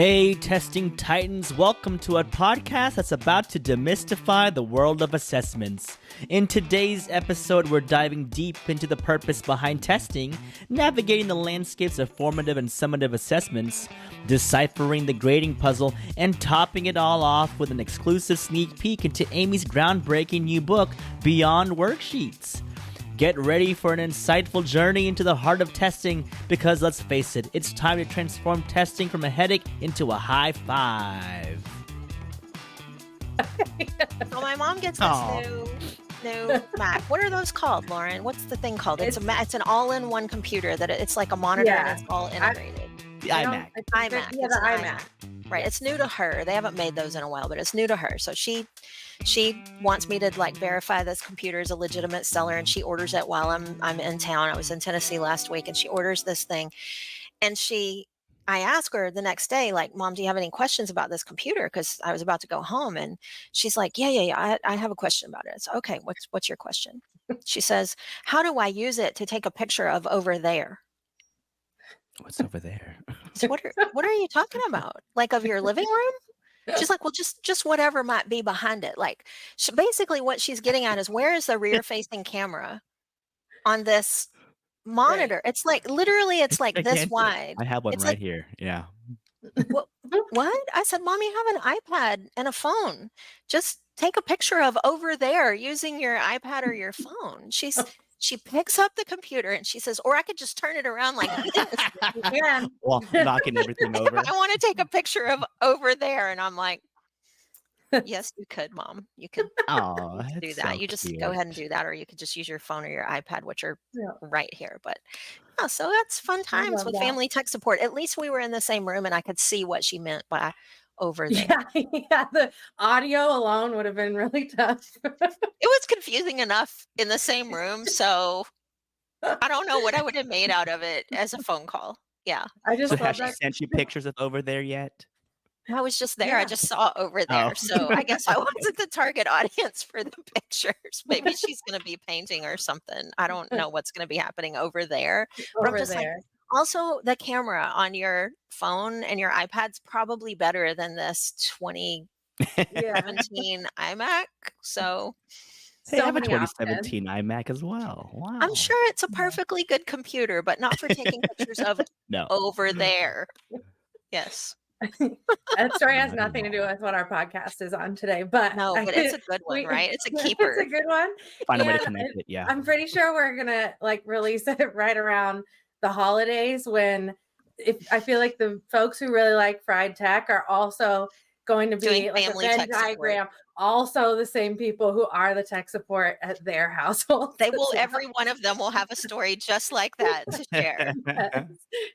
Hey, testing titans, welcome to a podcast that's about to demystify the world of assessments. In today's episode, we're diving deep into the purpose behind testing, navigating the landscapes of formative and summative assessments, deciphering the grading puzzle, and topping it all off with an exclusive sneak peek into Amy's groundbreaking new book, Beyond Worksheets. Get ready for an insightful journey into the heart of testing because, let's face it, it's time to transform testing from a headache into a high five. So my mom gets this new Mac. What are those called, Lauren? What's the thing called? It's an all-in-one computer that it's like a monitor and it's all integrated. The iMac. iMac. Yeah, the iMac. Right. It's new to her. They haven't made those in a while, but it's new to her. So she wants me to verify this computer is a legitimate seller, and she orders it while I'm in town. I was in Tennessee last week, and she orders this thing, and I ask her the next day, Mom, do you have any questions about this computer? Because I was about to go home, and she's like, yeah. I have a question about it. It's okay. What's your question? She says, how do I use it to take a picture of over there? What's over there? So what are you talking about? Like of your living room? She's like, well, just whatever might be behind it. Basically what she's getting at is, where is the rear facing camera on this monitor? Right. It's literally it's this wide. I have one right here. Yeah. What? I said, Mom, you have an iPad and a phone. Just take a picture of over there using your iPad or your phone. She picks up the computer and she says, or I could just turn it around like this. Yeah. Well, knocking everything over. I want to take a picture of over there. And I'm like, yes, you could, Mom. You could do that. You just go ahead and do that. Or you could just use your phone or your iPad, which are right here. But yeah, so that's fun times with family tech support. At least we were in the same room and I could see what she meant by over there. Yeah, the audio alone would have been really tough. It was confusing enough in the same room, so I don't know what I would have made out of it as a phone call. Yeah. So has she sent you pictures of over there yet? I was just there. Yeah. I just saw over there. So I guess I wasn't the target audience for the pictures. Maybe she's going to be painting or something. I don't know what's going to be happening over there. Over there. Also, the camera on your phone and your iPad's probably better than this 2017 iMac. So I have a 2017 iMac as well. Wow. I'm sure it's a perfectly good computer, but not for taking pictures of over there. Yes. That story has nothing to do with what our podcast is on today, but it's a good one, right? It's a keeper. It's a good one. Find a way to connect it. Yeah. I'm pretty sure we're gonna release it right around the holidays, I feel like the folks who really like fried tech are also going to be like a Venn diagram. Also the same people who are the tech support at their household. Every one of them will have a story just like that to share.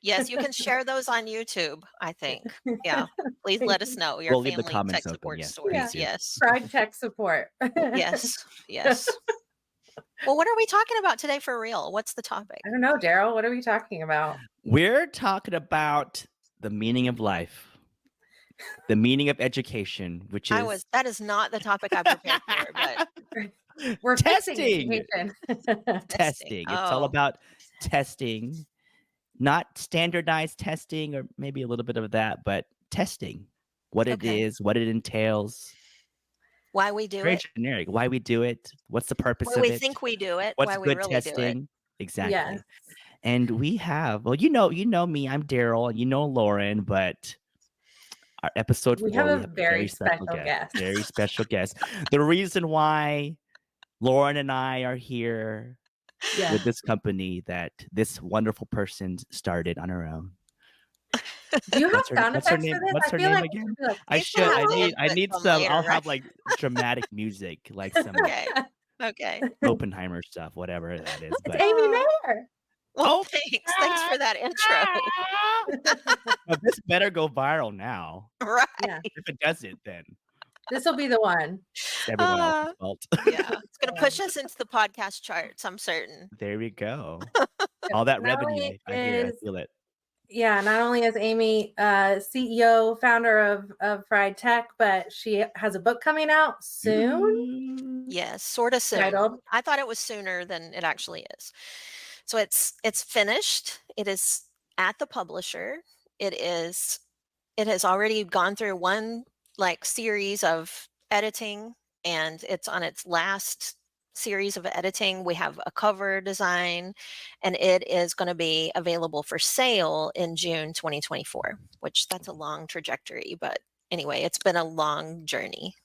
Yes, you can share those on YouTube, I think. Yeah. Please let us know your family tech support stories. Yes. Fried tech support. Yes. Well, what are we talking about today for real? What's the topic? I don't know, Daryl. What are we talking about? We're talking about the meaning of life, the meaning of education, which is... That is not the topic I prepared for, but... We're testing. Testing. It's all about testing, not standardized testing, or maybe a little bit of that, but testing. What it is, what it entails. Why we do Very generic. Why we do it. What's the purpose of it? Why we think we do it. What's why good we really testing? Do it. Exactly. Yes. And we have, you know me, I'm Daryl, and you know Lauren, but our episode 4, we have a very special guest. Very special guest. The reason why Lauren and I are here with this company that this wonderful person started on her own. Do you have sound effects for this? What's her name again? I should. I need some. I'll have dramatic music, some okay. Oppenheimer stuff, whatever that is. But... It's Amy Mayer. Well, thanks for that intro. Well, this better go viral now. Right. Yeah. If it doesn't, then this will be the one. Everyone else's fault. Yeah, it's going to push us into the podcast charts. I'm certain. There we go. All that revenue, I feel it. Yeah, not only is Amy CEO, founder of Fried Tech, but she has a book coming out soon. Yes, sort of soon. Titled? I thought it was sooner than it actually is. So it's finished. It is at the publisher. It is it has already gone through one like series of editing, and it's on its last series of editing. We have a cover design, and it is going to be available for sale in June 2024, which that's a long trajectory, but anyway, it's been a long journey.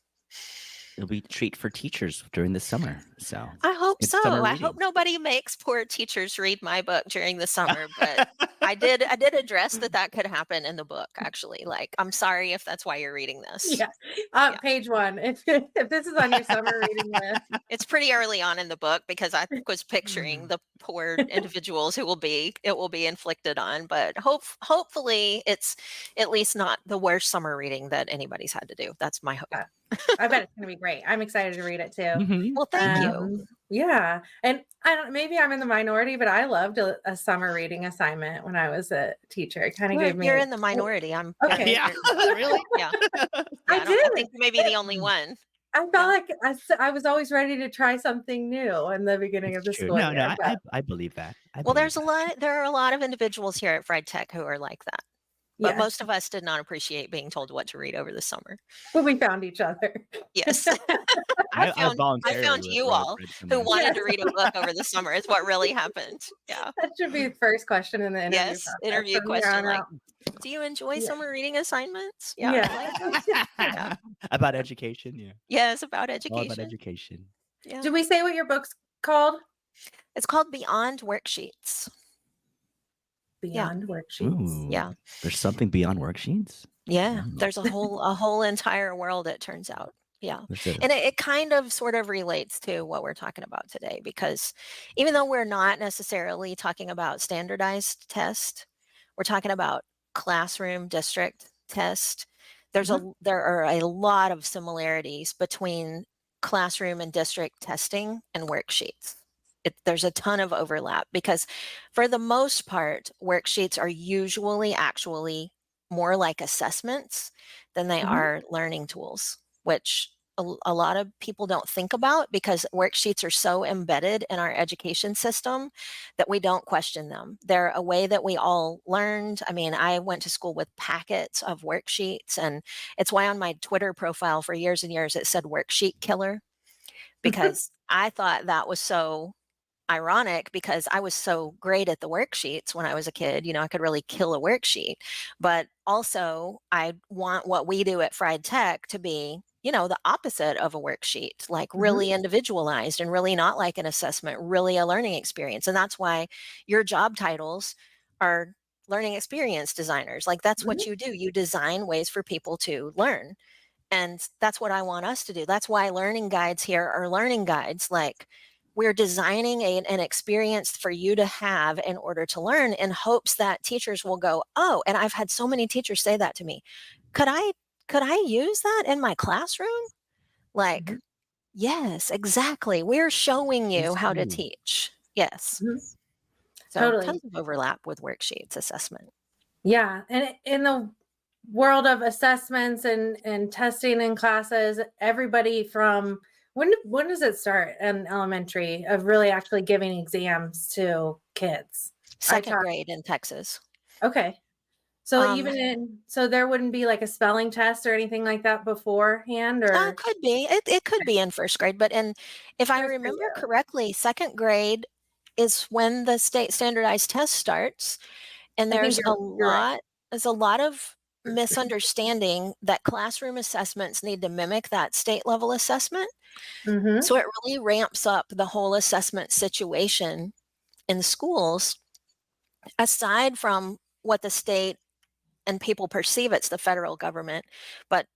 It'll be a treat for teachers during the summer. So I hope it's so. summer I hope reading. nobody makes poor teachers read my book during the summer, but I did address that could happen in the book, actually. Like, I'm sorry if that's why you're reading this. Yeah. Yeah. Page 1. If this is on your summer reading list. It's pretty early on in the book because I was picturing the poor individuals it will be inflicted on, but hopefully it's at least not the worst summer reading that anybody's had to do. That's my hope. Yeah. I bet it's going to be great. I'm excited to read it too. Mhm. Well, thank you. Yeah. And I don't, maybe I'm in the minority, but I loved a summer reading assignment when I was a teacher. It kind of gave me. You're in the minority. I'm okay. Yeah, really? Yeah. I did. I think you may be the only one. I felt like I was always ready to try something new in the beginning of the school year. No, I believe that. Well, there are a lot of individuals here at friEdTech who are like that. But most of us did not appreciate being told what to read over the summer. But we found each other. Yes. I found you all who wanted to read a book over the summer. Is what really happened. Yeah. That should be the first question in the interview. Yes, interview question. Like, do you enjoy summer reading assignments? Yeah. About education. Yeah. Yes, about education. All about education. Yeah. Did we say what your book's called? It's called Beyond Worksheets. Beyond Worksheets. Ooh, yeah. There's something beyond worksheets. Yeah. There's a whole entire world, it turns out. Yeah. And it kind of sort of relates to what we're talking about today, because even though we're not necessarily talking about standardized test, we're talking about classroom district test. There are a lot of similarities between classroom and district testing and worksheets. There's a ton of overlap because for the most part, worksheets are usually actually more like assessments than they are learning tools, which a lot of people don't think about because worksheets are so embedded in our education system that we don't question them. They're a way that we all learned. I mean, I went to school with packets of worksheets, and it's why on my Twitter profile for years and years it said worksheet killer, because I thought that was so ironic because I was so great at the worksheets when I was a kid. I could really kill a worksheet. But also, I want what we do at friEdTech to be, the opposite of a worksheet, like really individualized and really not like an assessment, really a learning experience. And that's why your job titles are learning experience designers. Like that's what you do. You design ways for people to learn. And that's what I want us to do. That's why learning guides here are learning guides. Like, we're designing an experience for you to have in order to learn, in hopes that teachers will go, oh, and I've had so many teachers say that to me. Could I use that in my classroom? Like, yes, exactly. We're showing you how to teach. Yes. So Totally. Tons of overlap with worksheets assessment. Yeah. And in the world of assessments and testing in classes, everybody from when does it start in elementary of really actually giving exams to kids? Second grade in Texas. Okay. So so there wouldn't be like a spelling test or anything like that beforehand, or could be. It could be in first grade, but if I remember correctly, second grade is when the state standardized test starts, and there's a lot of misunderstanding that classroom assessments need to mimic that state level assessment. So it really ramps up the whole assessment situation in schools, aside from what the state and people perceive it's the federal government, but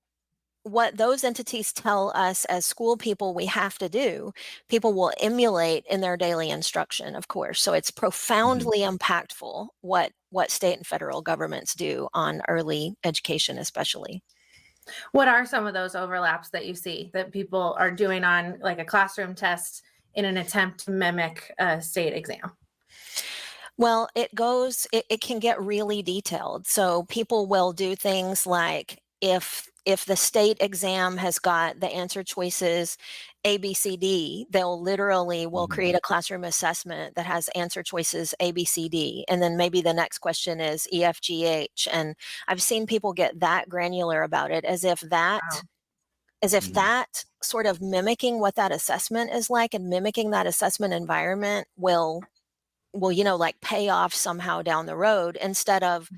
what those entities tell us as school people we have to do, people will emulate in their daily instruction, of course. So it's profoundly impactful what state and federal governments do on early education, especially. What are some of those overlaps that you see that people are doing on like a classroom test in an attempt to mimic a state exam? Well, it can get really detailed. So people will do things like, if if the state exam has got the answer choices A, B, C, D, they'll literally will create a classroom assessment that has answer choices A, B, C, D. And then maybe the next question is E, F, G, H. And I've seen people get that granular about it as if that sort of mimicking what that assessment is like and mimicking that assessment environment will like pay off somehow down the road, instead of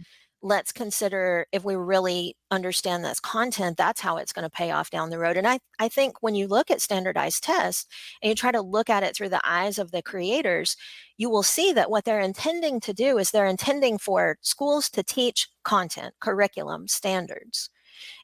let's consider if we really understand this content, that's how it's going to pay off down the road. And I think when you look at standardized tests and you try to look at it through the eyes of the creators, you will see that what they're intending to do is they're intending for schools to teach content, curriculum, standards,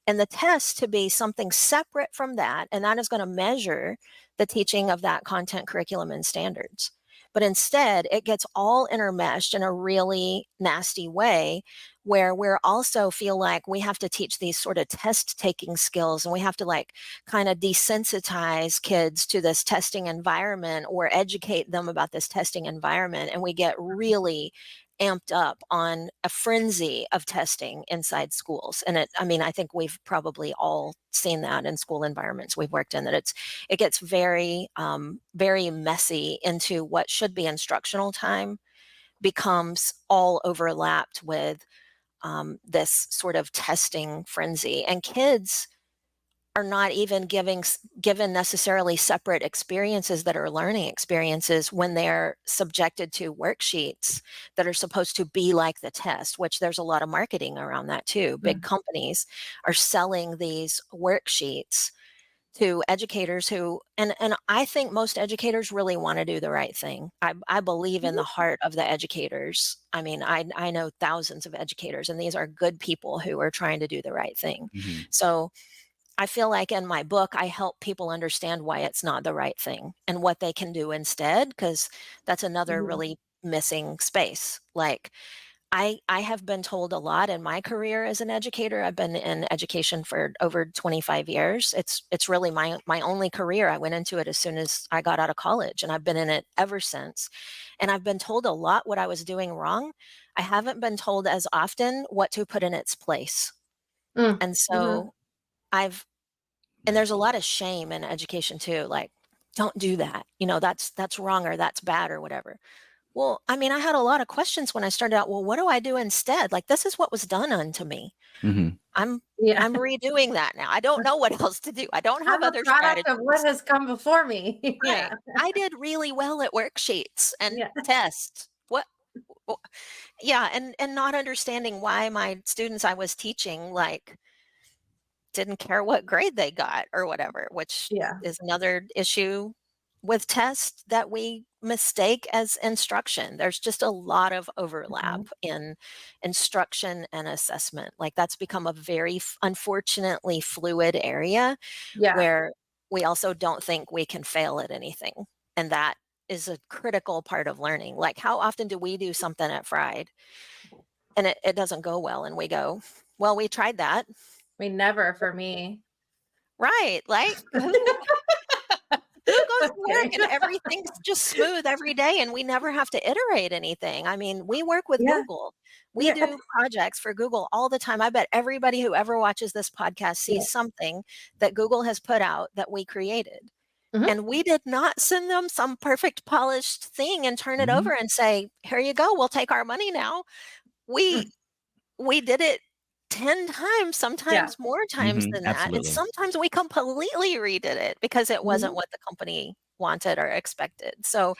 and the test to be something separate from that. And that is going to measure the teaching of that content, curriculum, and standards. But instead, it gets all intermeshed in a really nasty way, where we're also feel like we have to teach these sort of test taking skills, and we have to like kind of desensitize kids to this testing environment or educate them about this testing environment. And we get really amped up on a frenzy of testing inside schools. And I think we've probably all seen that in school environments we've worked in, that it gets very, very messy into what should be instructional time becomes all overlapped with this sort of testing frenzy. And kids are not even given necessarily separate experiences that are learning experiences when they're subjected to worksheets that are supposed to be like the test, which there's a lot of marketing around that too. Big companies are selling these worksheets to educators who, and I think most educators really want to do the right thing. I believe in the heart of the educators. I mean, I know thousands of educators, and these are good people who are trying to do the right thing. So I feel like in my book, I help people understand why it's not the right thing and what they can do instead, because that's another really missing space. Like I have been told a lot in my career as an educator. I've been in education for over 25 years. It's really my only career. I went into it as soon as I got out of college, and I've been in it ever since. And I've been told a lot what I was doing wrong. I haven't been told as often what to put in its place. And so and there's a lot of shame in education too. Like, don't do that. That's wrong, or that's bad, or whatever. Well, I mean, I had a lot of questions when I started out. Well, what do I do instead? Like, this is what was done unto me. I'm redoing that now. I don't know what else to do. I don't have other strategies. Of what has come before me. Right. I did really well at worksheets and tests. And not understanding why my students I was teaching like didn't care what grade they got or whatever, which is another issue with tests that we mistake as instruction. There's just a lot of overlap in instruction and assessment. Like that's become a very, unfortunately, fluid area where we also don't think we can fail at anything. And that is a critical part of learning. Like how often do we do something at friEd and it doesn't go well, and we go, well, we tried that. I mean, never for me. Right. Like who goes to work and everything's just smooth every day and we never have to iterate anything? I mean, we work with Google. We do projects for Google all the time. I bet everybody who ever watches this podcast sees something that Google has put out that we created. And we did not send them some perfect polished thing and turn it over and say, here you go, we'll take our money now. We did it 10 times, sometimes more times than that. And sometimes we completely redid it because it wasn't what the company wanted or expected. So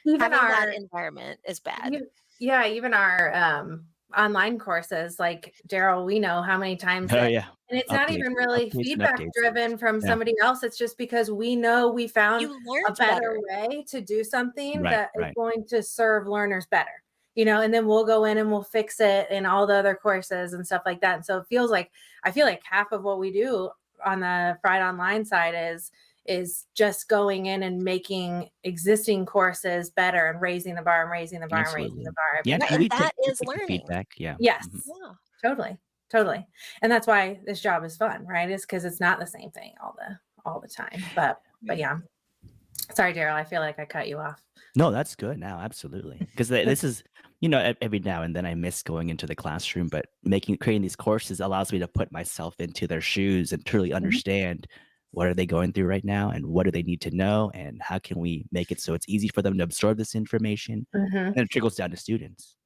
even having that environment is bad. Even our online courses, like Daryl, we know how many times and it's not even really feedback driven from somebody else. It's just because we know we found a better way to do something that is going to serve learners better. And then we'll go in and we'll fix it in all the other courses and stuff like that. And so I feel like half of what we do on the friEd Online side is just going in and making existing courses better and raising the bar and raising the bar and raising the bar. Yeah, and that is learning. Feedback. Yeah. Yes. Yeah. Totally. And that's why this job is fun, right? It's because it's not the same thing all the time. But yeah. Sorry, Daryl. I feel like I cut you off. No, that's good now, absolutely. Because this is, every now and then I miss going into the classroom, but creating these courses allows me to put myself into their shoes and truly Mhm. understand what are they going through right now and what do they need to know and how can we make it so it's easy for them to absorb this information, Mhm. and it trickles down to students.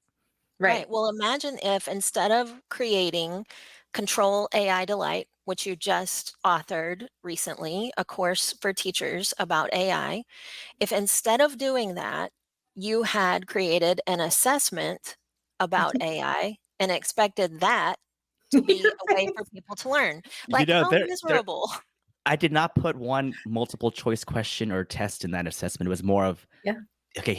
Right. Right. Well, imagine if instead of creating Control AI Delight, which you just authored recently, a course for teachers about AI, if instead of doing that, you had created an assessment about AI and expected that to be a way Right. for people to learn. You Like, know, how there miserable. I did not put one multiple choice question or test in that assessment. It was more of, Yeah. okay,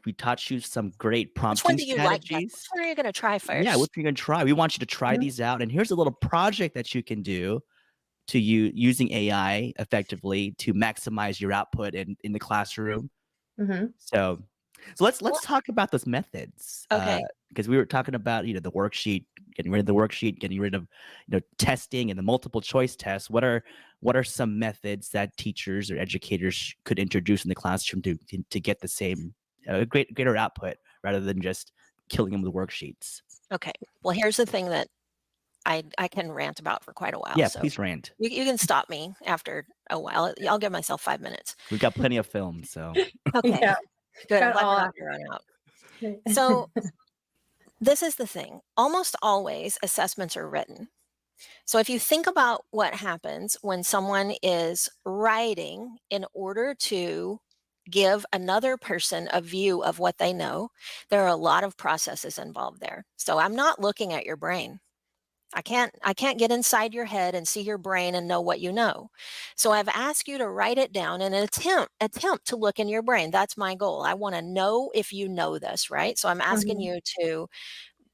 we taught you some great Which one prompting do you like best? Which strategies. one are you going to try Yeah, which first? you're gonna try. We want you to try Mhm. these out, and here's a little project that you can do to using AI effectively to maximize your output in the classroom. Mhm. So so Well, let's talk about those methods, okay. because we were talking about, the worksheet, getting rid of the worksheet, getting rid of, testing and the multiple choice tests. What are some methods that teachers or educators could introduce in the classroom to get the same, greater output rather than just killing them with worksheets? Okay. Well, here's the thing that I can rant about for quite a while. Yeah, So please rant. you can stop me after a while. I'll give myself 5 minutes. We've got plenty of film, so Okay. Yeah. Good. I'm Got glad we're all not out. going to run out. So this is the thing. Almost always assessments are written. So if you think about what happens when someone is writing in order to give another person a view of what they know, there are a lot of processes involved there. So I'm not looking at your brain. I can't get inside your head and see your brain and know what you know. So I've asked you to write it down and attempt to look in your brain. That's my goal. I want to know if you know this, right? So I'm asking Mhm. you to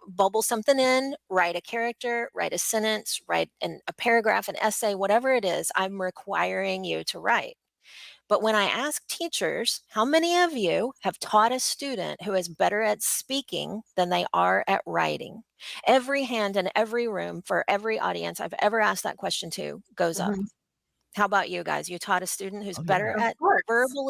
bubble something in, write a character, write a sentence, write a paragraph, an essay, whatever it is, I'm requiring you to write. But when I ask teachers, how many of you have taught a student who is better at speaking than they are at writing? Every hand in every room for every audience I've ever asked that question to goes up. Mhm. How about you guys? You taught a student who's oh, better yeah. Of at course.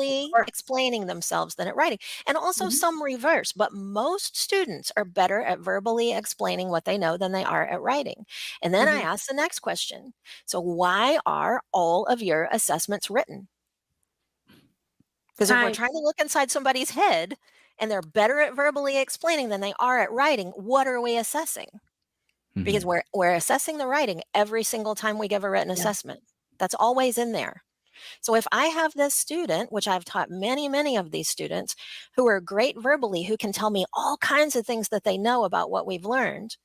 Of verbally course. explaining themselves than at writing. And also Mhm. some reverse, but most students are better at verbally explaining what they know than they are at writing. And then I Mhm. ask the next question. So why are all of your assessments written? Because if we're Time. trying to look inside somebody's head and they're better at verbally explaining than they are at writing, what are we assessing? Because Mhm. we're assessing the writing every single time we give a written Yeah. assessment. That's always in there. So if I have this student, which I've taught many, many of these students who are great verbally, who can tell me all kinds of things that they know about what we've learned,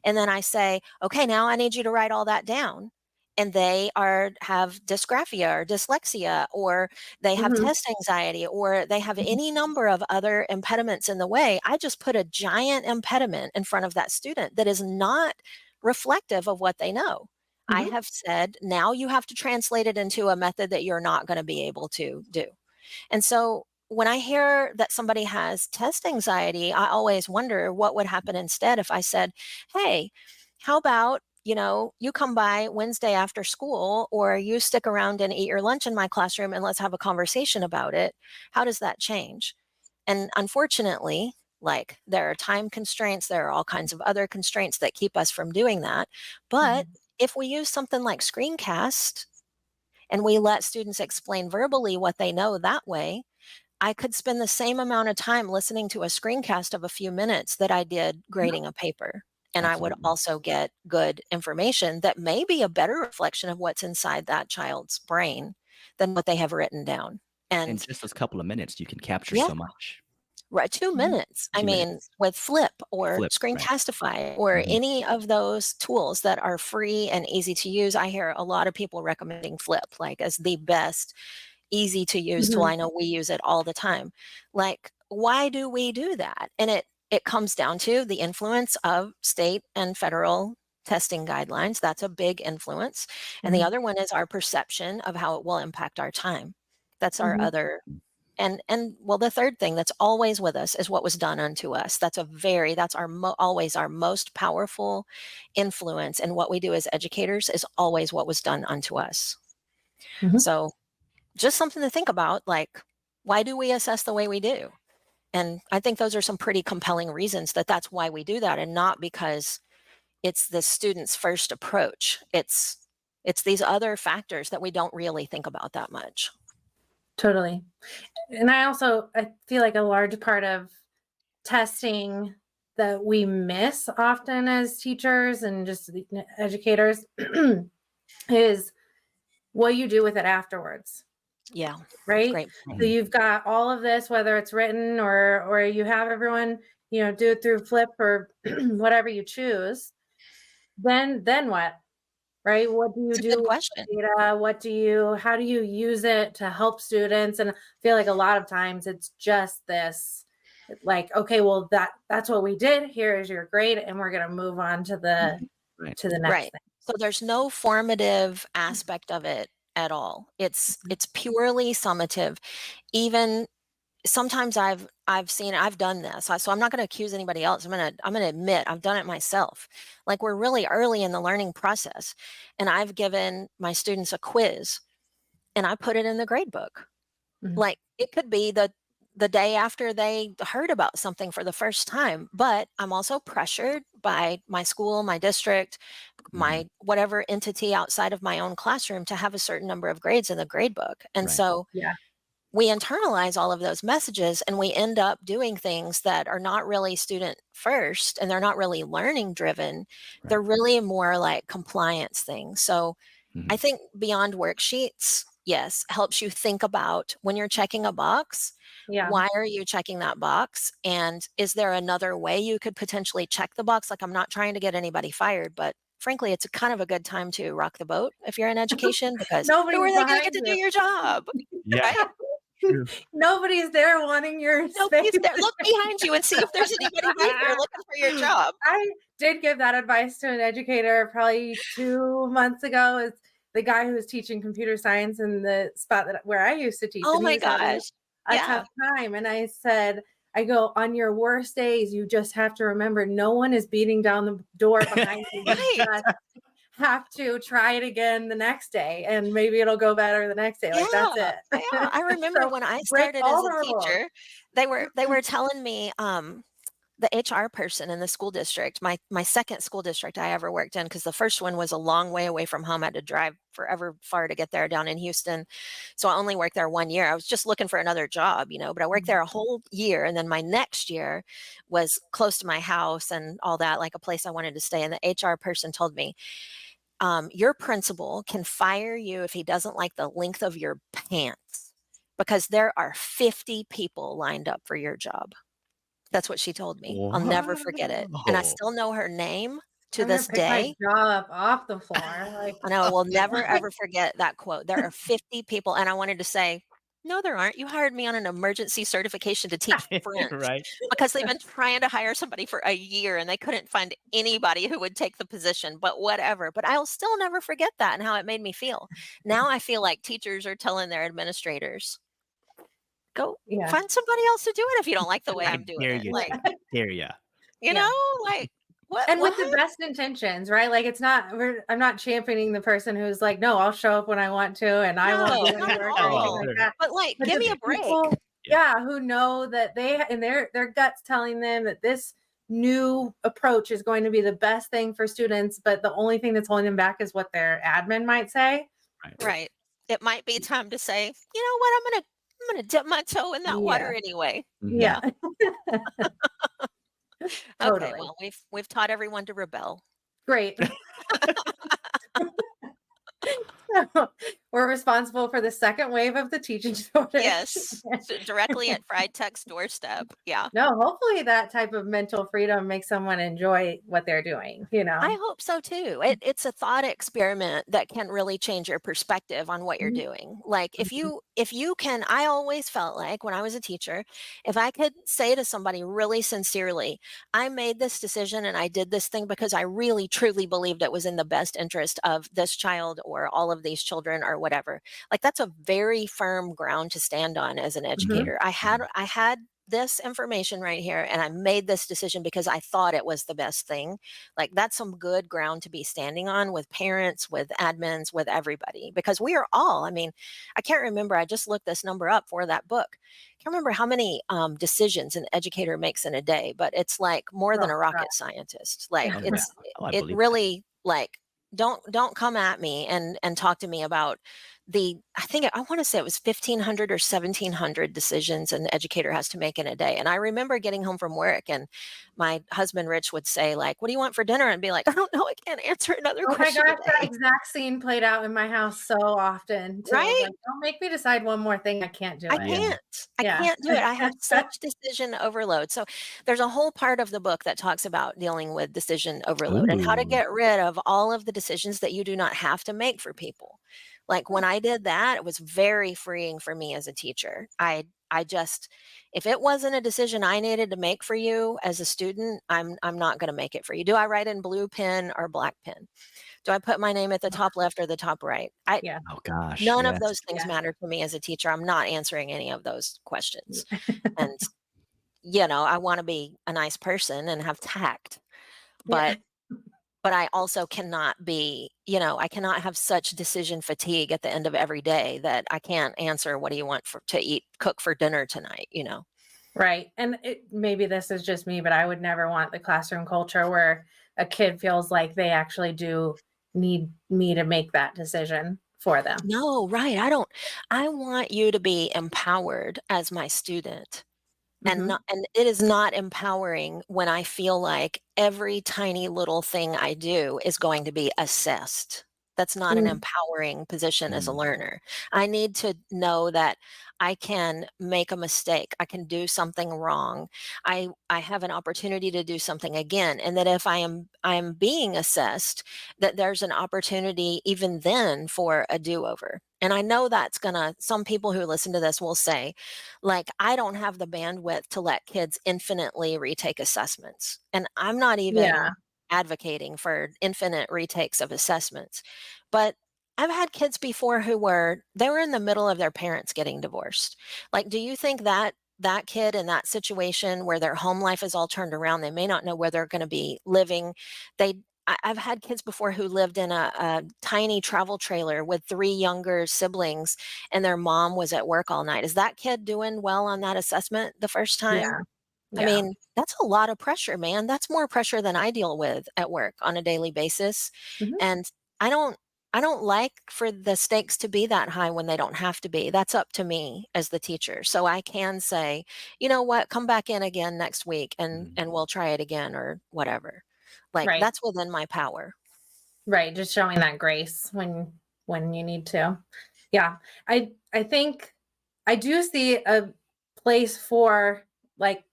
and then I say, okay, now I need you to write all that down. And they have dysgraphia or dyslexia, or they have Mhm. test anxiety, or they have Mhm. any number of other impediments in the way. I just put a giant impediment in front of that student that is not reflective of what they know. I Mhm. have said, now you have to translate it into a method that you're not going to be able to do. And so when I hear that somebody has test anxiety, I always wonder what would happen instead if I said, hey, how about, you come by Wednesday after school, or you stick around and eat your lunch in my classroom and let's have a conversation about it. How does that change? And unfortunately, like, there are time constraints, there are all kinds of other constraints that keep us from doing that. But Mhm. if we use something like screencast and we let students explain verbally what they know that way, I could spend the same amount of time listening to a screencast of a few minutes that I did Yeah. grading a paper. And I would Absolutely. also get good information that may be a better reflection of what's inside that child's brain than what they have written down. In And just those couple of minutes, you can capture yeah, so much. right, 2 Mhm. minutes. I 2 mean, minutes. with Flip Or or flip, right. Screencastify or Mhm. any of those tools that are free and easy to use, I hear a lot of people recommending Flip, like, as the best easy to use tool. Mhm. I know we use it all the time. Like, why do we do that? And it comes down to the influence of state and federal testing guidelines. That's a big influence. And the Mhm. other one is our perception of how it will impact our time. That's our Mhm. other. And well, the third thing that's always with us is what was done unto us. That's our always our most powerful influence, and what we do as educators is always what was done unto us. Mhm. So just something to think about, like, Why do we assess the way we do? And I think those are some pretty compelling reasons that that's why we do that, and not because it's the student's first approach. It's these other factors that we don't really think about that much. Totally. And I feel like a large part of testing that we miss often as teachers and just educators is what you do with it afterwards. Yeah. Right. Great. So you've got all of this, whether it's written or you have everyone, do it through Flip or whatever you choose. Then what? Right? What do you do with data? How do you use it to help students? And I feel like a lot of times it's just this, like, okay, well, that's what we did. Here is your grade, and we're going to move on to the next thing. So there's no formative aspect of it at all. It's purely summative. Even sometimes I've done this. So I'm not going to accuse anybody else. I'm going to admit I've done it myself. Like, we're really early in the learning process, and I've given my students a quiz and I put it in the grade book. Mhm. Like, it could be the day after they heard about something for the first time, but I'm also pressured by my school, my district, my whatever entity outside of my own classroom to have a certain number of grades in the grade book. And so we internalize all of those messages, and we end up doing things that are not really student first, and they're not really learning driven. They're really more like compliance things. So I think beyond worksheets, yes, helps you think about when you're checking a box. Why are you checking that box? And is there another way you could potentially check the box? Like, I'm not trying to get anybody fired, but frankly, it's kind of a good time to rock the boat if you're in education, because who are they going to get to do your job? Yeah. Right? Nobody's there wanting your Nobody's space. there. Look behind you and see if there's anybody right there looking for your job. I did give that advice to an educator probably 2 months ago. It's the guy who was teaching computer science in the spot where I used to teach. Oh and he my was having gosh. a tough time. And I said, on your worst days, you just have to remember no one is beating down the door behind you. You just have to try it again the next day, and maybe it'll go better the next day. Like, that's it. Yeah. I remember when I started as a teacher, they were telling me, the HR person in the school district, my second school district I ever worked in, because the first one was a long way away from home. I had to drive forever far to get there, down in Houston. So I only worked there 1 year. I was just looking for another job, but I worked there a whole year. And then my next year was close to my house and all that, like a place I wanted to stay. And the HR person told me, your principal can fire you if he doesn't like the length of your pants, because there are 50 people lined up for your job. That's what she told me. I'll never forget it. And I still know her name to this day. My jaw up off the floor. I know. I will never, ever forget that quote. There are 50 people. And I wanted to say, no, there aren't. You hired me on an emergency certification to teach French because they've been trying to hire somebody for a year and they couldn't find anybody who would take the position, but whatever. But I'll still never forget that and how it made me feel. Now I feel like teachers are telling their administrators, go find somebody else to do it if you don't like the way I'm doing it. Like, dare ya. Like, what? And with the best intentions, right? Like, I'm not championing the person who's like, no, I'll show up when I want to, and I won't do any work or anything like that. But like, give me a break. People, who know that their gut's telling them that this new approach is going to be the best thing for students, but the only thing that's holding them back is what their admin might say. Right. It might be time to say, you know what, I'm gonna dip my toe in that water anyway. Yeah. Okay, well, we've taught everyone to rebel. Great. We're responsible for the second wave of the teaching shortage. Yes, directly at friEdTech's doorstep. Yeah. No, hopefully that type of mental freedom makes someone enjoy what they're doing. I hope so too. It's a thought experiment that can really change your perspective on what you're doing. Like, if you can, I always felt like when I was a teacher, if I could say to somebody really sincerely, I made this decision and I did this thing because I really truly believed it was in the best interest of this child or all of these children or whatever. Like, that's a very firm ground to stand on as an educator. I had this information right here and I made this decision because I thought it was the best thing. Like, that's some good ground to be standing on with parents, with admins, with everybody, because we are all, I mean, I can't remember, I just looked this number up for that book. I can't remember how many decisions an educator makes in a day, but it's like more than Oh, a God. rocket scientist. Like, Oh, yeah. it's, Oh, I it believe that. really, like, don't come at me and talk to me about I think I want to say it was 1,500 or 1,700 decisions an educator has to make in a day. And I remember getting home from work and my husband Rich would say, like, what do you want for dinner? And be like, I don't know, I can't answer another Oh my question gosh, that today. exact scene played out in my house so often too. I was Right? like, don't make me decide one more thing. I can't do I it. Yeah. can't. I Yeah. can't do it. I have such decision overload. So there's a whole part of the book that talks about dealing with decision overload and how to Ooh. get rid of all of the decisions that you do not have to make for people. Like, when I did that, it was very freeing for me as a teacher. I just, if it wasn't a decision I needed to make for you as a student, I'm not going to make it for you. Do I write in blue pen or black pen? Do I put my name at the top left or the top right? Yeah. Oh gosh. None of Yes. those things Yeah. matter to me as a teacher. I'm not answering any of those questions. And, you know, I want to be a nice person and have tact, Yeah. but I also cannot be, you know, I cannot have such decision fatigue at the end of every day that I can't answer, what do you want to eat, cook for dinner tonight, you know? Right. And maybe this is just me, but I would never want the classroom culture where a kid feels like they actually do need me to make that decision for them. No, right. I want you to be empowered as my student. Hmm. And it is not empowering when I feel like every tiny little thing I do is going to be assessed. That's not an empowering position as a Mm. learner. I need to know that I can make a mistake. I can do something wrong. I have an opportunity to do something again, and that if I am being assessed, that there's an opportunity even then for a do-over. And I know that's gonna, some people who listen to this will say, like, I don't have the bandwidth to let kids infinitely retake assessments. And I'm not Yeah. even advocating for infinite retakes of assessments. But I've had kids before they were in the middle of their parents getting divorced. Like, do you think that that kid in that situation where their home life is all turned around, they may not know where they're going to be living. I've had kids before who lived in a tiny travel trailer with 3 younger siblings and their mom was at work all night. Is that kid doing well on that assessment the first time? Yeah. I Yeah. mean, that's a lot of pressure, man. That's more pressure than I deal with at work on a daily basis. Mhm. And I don't I don't like for the stakes to be that high when they don't have to be. That's up to me as the teacher. So I can say, you know what, come back in again next week Mm. and we'll try it again or whatever. Like, Right. that's within my power. Right. Just showing that grace when you need to. Yeah. I think I do see a place for like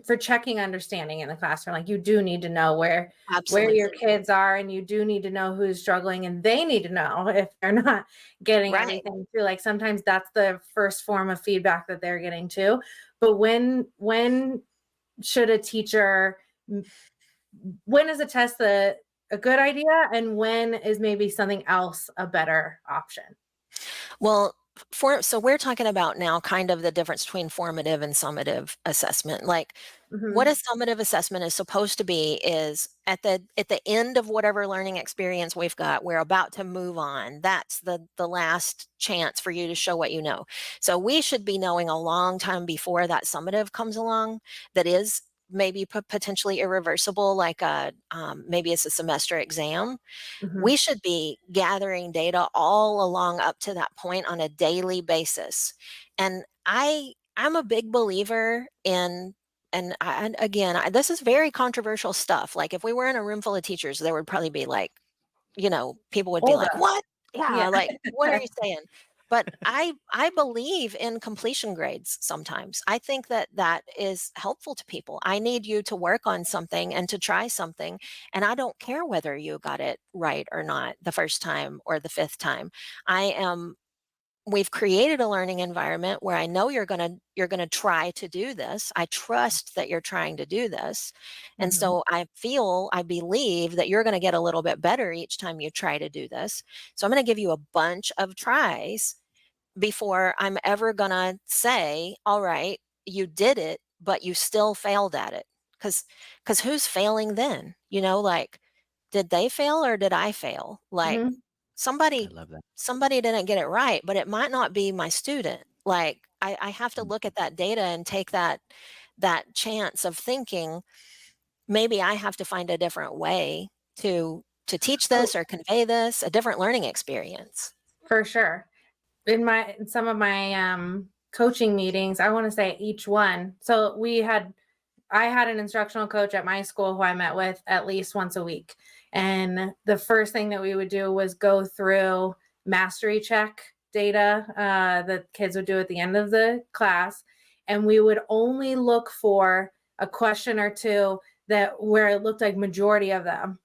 for checking understanding in the classroom. Like, you do need to know where your Absolutely. kids are, and you do need to know who's struggling, and they need to know if they're not getting Right. everything too. Like, sometimes that's the first form of feedback that they're getting too. But when should a teacher, when is a test a good idea, and when is maybe something else a better option? Well, so we're talking about now kind of the difference between formative and summative assessment. Like, what a Mhm. summative assessment is supposed to be is at the end of whatever learning experience we've got, we're about to move on. That's the last chance for you to show what you know. So we should be knowing a long time before that summative comes along, that is maybe potentially irreversible, like maybe it's a semester exam. Mhm. We should be gathering data all along up to that point on a daily basis. And I'm a big believer in, and again, this is very controversial stuff. Like, if we were in a room full of teachers, there would probably be like, you know, people would be Hold like, up. "What? Yeah. Yeah, like, what are you saying?" But I believe in completion grades sometimes. I think that that is helpful to people. I need you to work on something and to try something, and I don't care whether you got it right or not the first time or the fifth time. I am We've created a learning environment where I know you're going to try to do this. I trust that you're trying to do this. And Mhm. so I believe that you're going to get a little bit better each time you try to do this. So I'm going to give you a bunch of tries before I'm ever going to say, all right, you did it, but you still failed at it. Because who's failing then? Like, did they fail or did I fail? Like, Mhm. I somebody love that. somebody didn't get it right, but it might not be my student. Like, I have to Mm. look at that data and take that chance of thinking, maybe I have to find a different way to teach Oh, this or convey this, a different learning experience. for sure. In some of my coaching meetings, I want to say each one. So I had an instructional coach at my school who I met with at least once a week. And the first thing that we would do was go through mastery check data that kids would do at the end of the class. And we would only look for a question or two that where it looked like majority of them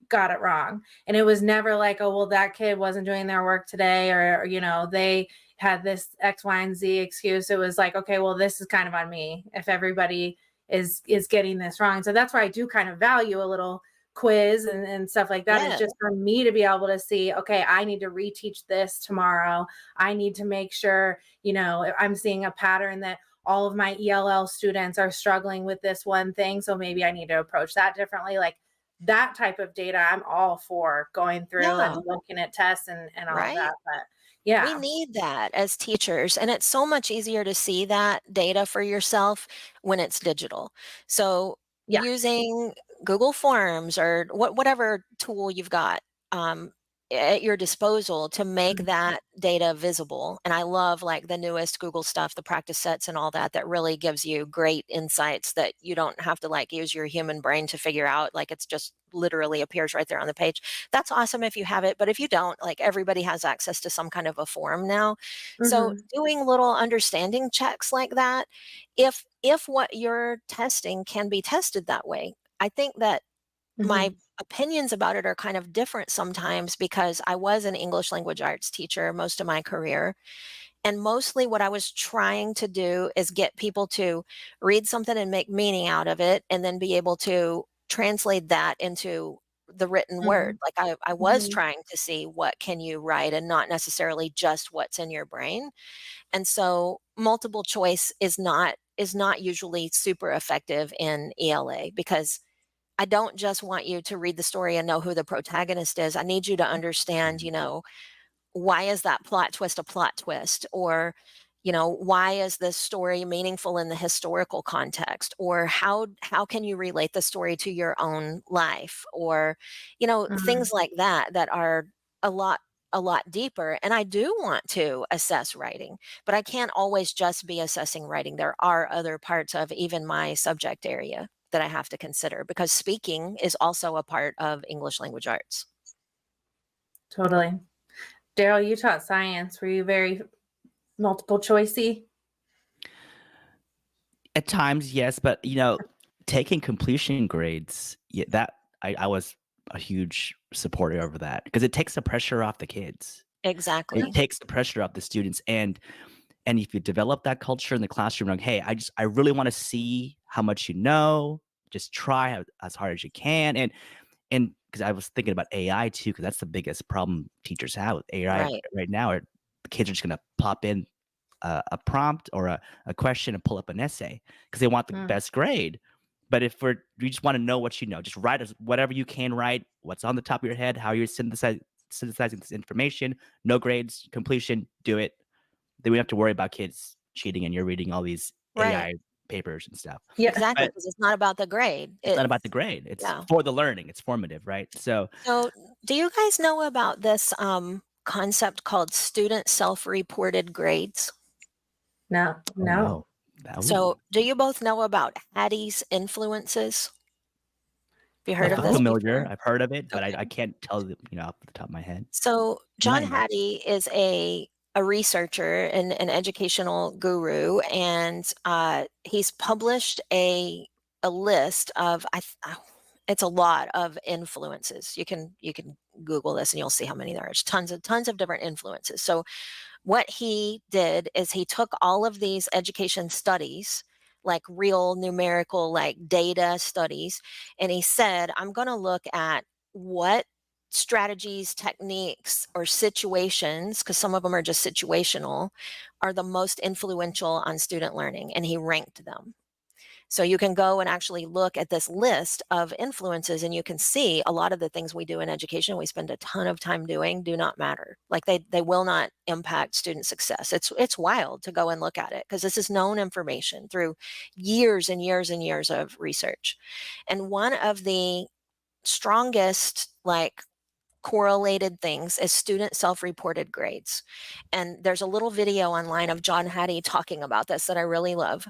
got it wrong. And it was never like, oh, well, that kid wasn't doing their work today, or they had this X, Y, and Z excuse. It was like, okay, well, this is kind of on me if everybody is getting this wrong. So that's why I do kind of value a little quiz and stuff like that. Is Yeah, just for me to be able to see, okay, I need to reteach this tomorrow. I need to make sure, if I'm seeing a pattern that all of my ELL students are struggling with this one thing. So maybe I need to approach that differently. Like, that type of data I'm all for going through and yeah, looking at tests and all of right. that. But We yeah, need that as teachers, and it's so much easier to see that data for yourself when it's digital. So, yeah. using Google Forms or whatever tool you've got um, at your disposal to make Mhm. that data visible. And I love like the newest Google stuff, the practice sets and all that, that really gives you great insights that you don't have to like use your human brain to figure out. Like, it's just literally appears right there on the page. That's awesome if you have it, but if you don't, like, everybody has access to some kind of a form now. So Mhm. doing little understanding checks like that, if what you're testing can be tested that way, I think that my Mhm. opinions about it are kind of different sometimes, because I was an English language arts teacher most of my career. And mostly what I was trying to do is get people to read something and make meaning out of it, and then be able to translate that into the written word. Mhm. Like, I was Mhm. trying to see what can you write and not necessarily just what's in your brain. And so multiple choice is not usually super effective in ELA, because I don't just want you to read the story and know who the protagonist is. I need you to understand, Mhm. why is that plot twist a plot twist? Or, why is this story meaningful in the historical context? Or how can you relate the story to your own life? Or, things Mhm. like that are a lot a lot deeper. And I do want to assess writing, but I can't always just be assessing writing. There are other parts of even my subject area that I have to consider, because speaking is also a part of English language arts. Totally. Daryl, you taught science. Were you very multiple choicey? At times, yes, but taking completion grades, yeah, that I was a huge supporter over that because it takes the pressure off the kids. It Exactly. takes the pressure off the students, and if you develop that culture in the classroom, like, hey, I really want to see how much you know. Just try as hard as you can, and because I was thinking about AI too, because that's the biggest problem teachers have with AI Right. right now. Are the kids are just gonna pop in a prompt or a question and pull up an essay because they want the Mm. best grade. But if we just want to know what you know, just write whatever you can write, what's on the top of your head, how you're synthesizing this information. No grades, completion, do it. Then we don't have to worry about kids cheating and you're reading all these Right. AI papers and stuff. Yeah. Exactly, But because it's not about the grade. it's not It's about the grade. It's yeah. for the learning. It's formative, right? So, So, do you guys know about this concept called student self-reported grades? No, oh no. no, oh, So, do you both know about Hattie's influences? Have you heard of I'm this No. familiar. before? I've heard of it, but I Okay. can't tell off the top of my head. So, John Enlighten me. Hattie is a researcher and an educational guru, and he's published a list of it's a lot of influences. You can Google this and you'll see how many there are. There's tons of different influences. So what he did is he took all of these education studies, like real numerical, like data studies, and he said, I'm going to look at what strategies, techniques, or situations, because some of them are just situational, are the most influential on student learning, and he ranked them. So you can go and actually look at this list of influences, and you can see a lot of the things we do in education, we spend a ton of time doing, do not matter. Like they will not impact student success. It's wild to go and look at it, because this is known information through years and years and years of research. And one of the strongest, like, correlated things is student self-reported grades. And there's a little video online of John Hattie talking about this that I really love.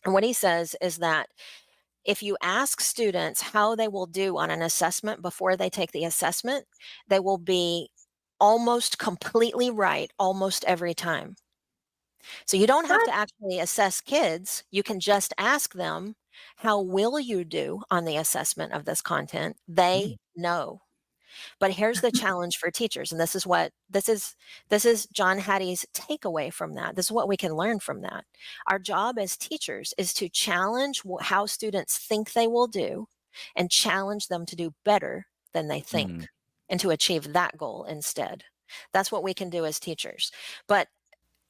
And what he says is that if you ask students how they will do on an assessment before they take the assessment, they will be almost completely right almost every time. So you don't have to actually assess kids. You can just ask them, how will you do on the assessment of this content? They know. But here's the challenge for teachers, and this is John Hattie's takeaway from that. This is what we can learn from that. Our job as teachers is to challenge how students think they will do, and challenge them to do better than they think, and to achieve that goal instead. That's what we can do as teachers. But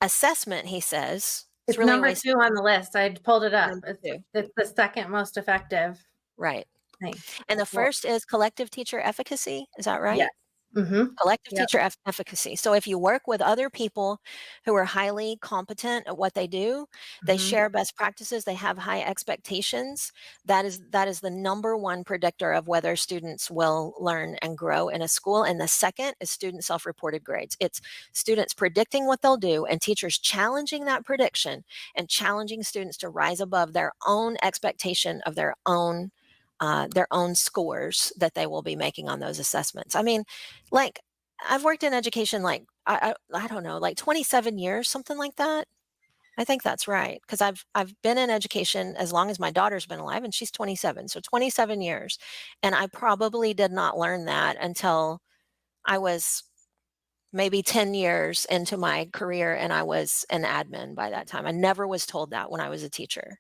assessment, he says, it's really number 2 on the list. I pulled it up. It's the second most effective. Right. And the first is collective teacher efficacy. Is that right? Yes. Collective teacher efficacy. So if you work with other people who are highly competent at what they do, they share best practices, they have high expectations, that is the number one predictor of whether students will learn and grow in a school. And the second is student self-reported grades. It's students predicting what they'll do, and teachers challenging that prediction and challenging students to rise above their own expectation of their own scores that they will be making on those assessments. I mean, like, I've worked in education, like, I don't know, like 27 years, something like that. I think that's right, because I've been in education as long as my daughter's been alive, and she's 27, so 27 years. And I probably did not learn that until I was maybe 10 years into my career, and I was an admin by that time. I never was told that when I was a teacher.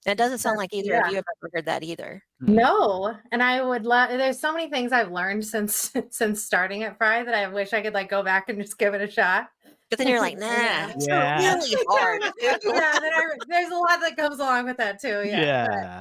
It doesn't sound like either of you have ever heard that either. No, and I would love. There's so many things I've learned since starting at Fry that I wish I could, like, go back and just give it a shot. But then you're like, nah, it's really hard. There's a lot that comes along with that too. Yeah.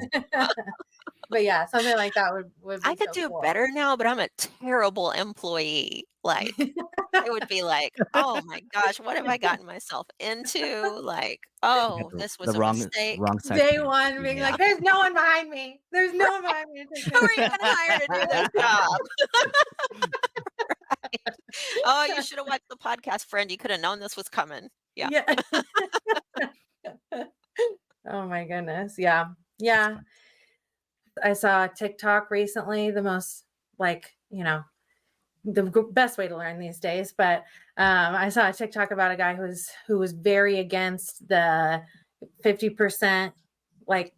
But yeah, something like that would be I could do better now, but I'm a terrible employee. Like, it would be like, oh my gosh, what have I gotten myself into? Like, oh, this was a mistake. Day one being like, there's no one behind me. There's no one behind me. Who are you going to hire to do this job? Right. Oh, you should have watched the podcast, friend. You could have known this was coming. Yeah. Oh my goodness. Yeah. I saw TikTok recently, the most, like, the best way to learn these days. But I saw a TikTok about a guy who was very against the 50%, like,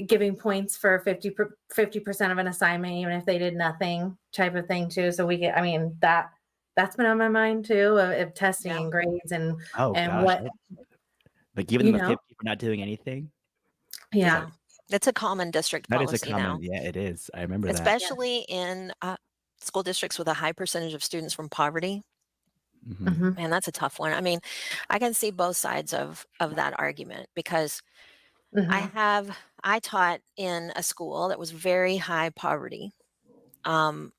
giving points for 50% of an assignment, even if they did nothing, type of thing too. So that's been on my mind too, of testing and grades and what. But giving them a 50 for not doing anything. Yeah. It's a common district policy now. Yeah, it is. I remember that. Especially in school districts with a high percentage of students from poverty. Man, that's a tough one. I mean, I can see both sides of that argument, because I taught in a school that was very high poverty. I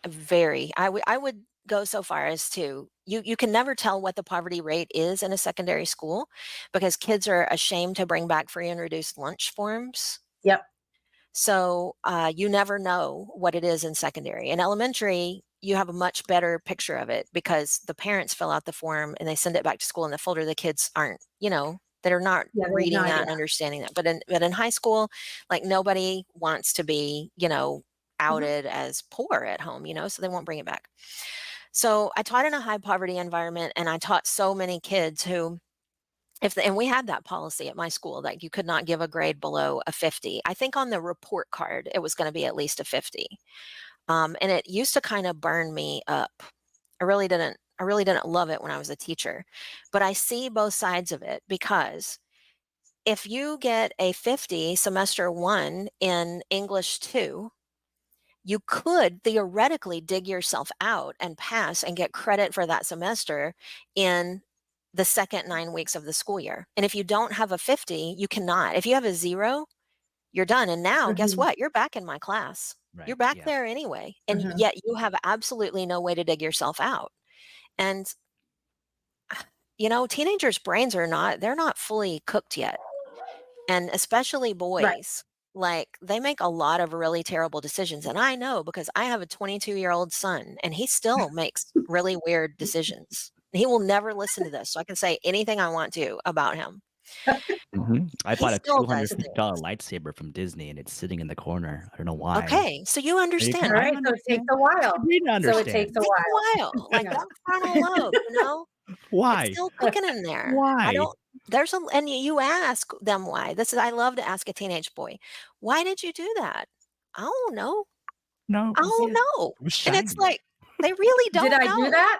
would go so far as to, you can never tell what the poverty rate is in a secondary school, because kids are ashamed to bring back free and reduced lunch forms. Yep. So you never know what it is in secondary. In elementary, you have a much better picture of it, because the parents fill out the form and they send it back to school in the folder. The kids aren't, that are not reading that and understanding that. But in high school, like, nobody wants to be, outed as poor at home, so they won't bring it back. So I taught in a high poverty environment, and I taught so many kids who, and we had that policy at my school, like, you could not give a grade below a 50. I think on the report card, it was going to be at least a 50. And it used to kind of burn me up. I really didn't love it when I was a teacher, but I see both sides of it, because if you get a 50 semester 1 in English 2, you could theoretically dig yourself out and pass and get credit for that semester in the second 9 weeks of the school year. And if you don't have a 50, you cannot. If you have a 0, you're done. And now, guess what? You're back in my class. Right. You're back there anyway. And yet you have absolutely no way to dig yourself out. And, teenagers' brains they're not fully cooked yet. And especially boys, like they make a lot of really terrible decisions. And I know because I have a 22-year-old son and he still makes really weird decisions. He will never listen to this. So I can say anything I want to about him. I bought a still does $250 lightsaber from Disney and it's sitting in the corner. I don't know why. Okay, so you understand. All right, so it takes a while. So it takes a while. Like that frontal lobe, Why? It's still cooking in there. Why? And you ask them why. I love to ask a teenage boy, why did you do that? I don't know. No. I don't know. And it's like, they really don't know. Did I know. do that?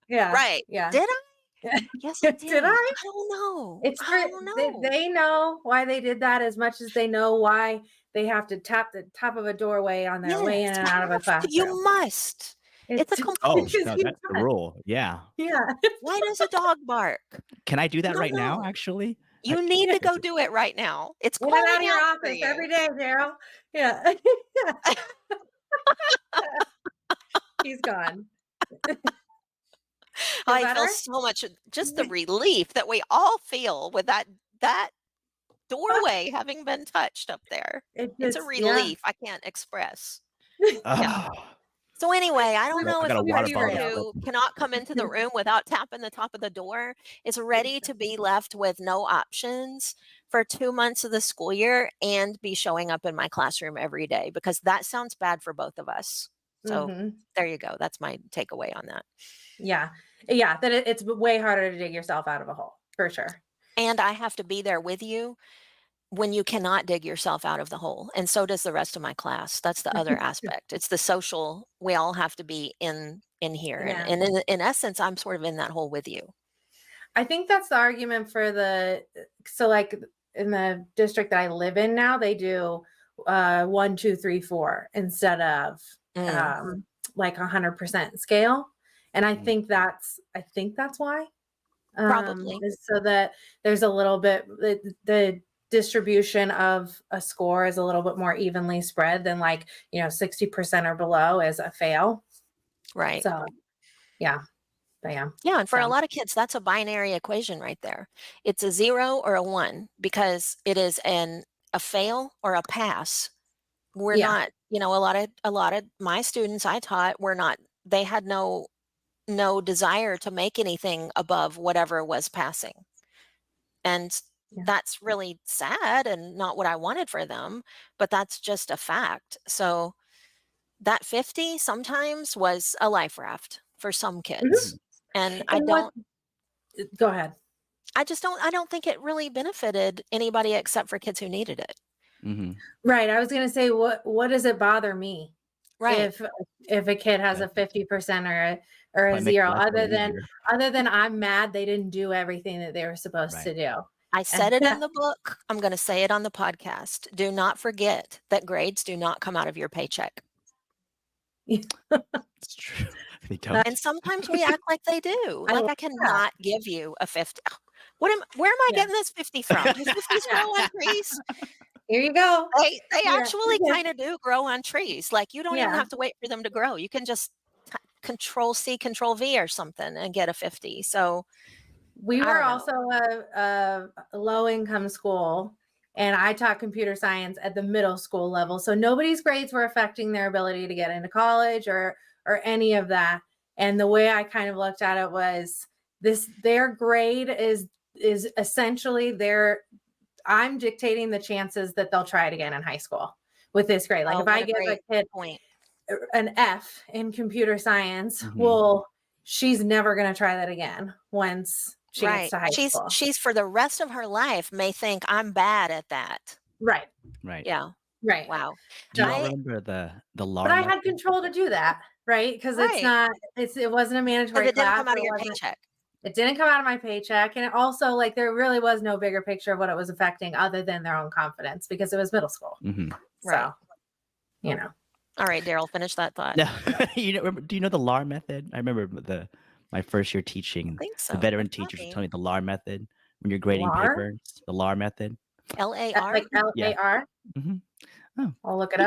Yeah. Right. Yeah. Did I? Yes, I did. Did I? I don't know. I don't know. They know why they did that as much as they know why they have to tap the top of a doorway on their way in and out of a classroom. You must. It's a complete. No, that's the rule. Yeah. Yeah. Why does a dog bark? Can I do that right now, actually? You need to go do it right now. It's calling out of your office every day, Daryl. Yeah. He's gone. I feel so much, just the relief that we all feel with that doorway having been touched up there. It's a relief I can't express. Yeah. So anyway, I don't know if a person who cannot come into the room without tapping the top of the door is ready to be left with no options for 2 months of the school year and be showing up in my classroom every day, because that sounds bad for both of us. So there you go. That's my takeaway on that. Yeah. Yeah. That it's way harder to dig yourself out of a hole, for sure. And I have to be there with you when you cannot dig yourself out of the hole. And so does the rest of my class. That's the other aspect. It's the social, we all have to be in here. Yeah. And in essence, I'm sort of in that hole with you. I think that's the argument for so like in the district that I live in now, they do 1, 2, 3, 4 instead of like 100% scale. And I think that's why. Probably. So that there's a little bit, the distribution of a score is a little bit more evenly spread than 60% or below is a fail. Right. So yeah. Yeah. And for a lot of kids, that's a binary equation right there. It's a 0 or a 1, because it is a fail or a pass. We're not, a lot of my students I taught they had no desire to make anything above whatever was passing. And that's really sad and not what I wanted for them, but that's just a fact. So that 50 sometimes was a life raft for some kids. And go ahead. I don't think it really benefited anybody except for kids who needed it. Right. I was going to say, what does it bother me? Right. If a kid has a 50% or a 0, other than I'm mad they didn't do everything that they were supposed to do. I said it in the book. I'm going to say it on the podcast. Do not forget that grades do not come out of your paycheck. It's true. They don't. And sometimes we act like they do. Like I cannot give you a 50. Where am I getting this 50 from? Does 50s grow on trees? Here you go. They actually kind of do grow on trees. Like you don't even have to wait for them to grow. You can just Control-C, Control-V or something and get a 50. So we were also a low-income school, and I taught computer science at the middle school level. So nobody's grades were affecting their ability to get into college or any of that. And the way I kind of looked at it was their grade is essentially I'm dictating the chances that they'll try it again in high school with this grade. Like if I give a kid an F in computer science, well, she's never going to try that again once she gets to high school. She's for the rest of her life may think I'm bad at that. Right. Yeah. Right. Wow. Do you remember the law? But I had control to do that, right? Because it wasn't a mandatory class. It didn't come out of your paycheck. It didn't come out of my paycheck. And it also, there really was no bigger picture of what it was affecting other than their own confidence, because it was middle school. Right. So, All right, Daryl, finish that thought. No, do you know the LAR method? I remember my first year teaching. think so. The veteran Tell teachers me. told me the LAR method when you're grading LAR? papers. The LAR method. LAR? Like LAR? hmm Oh, I'll look it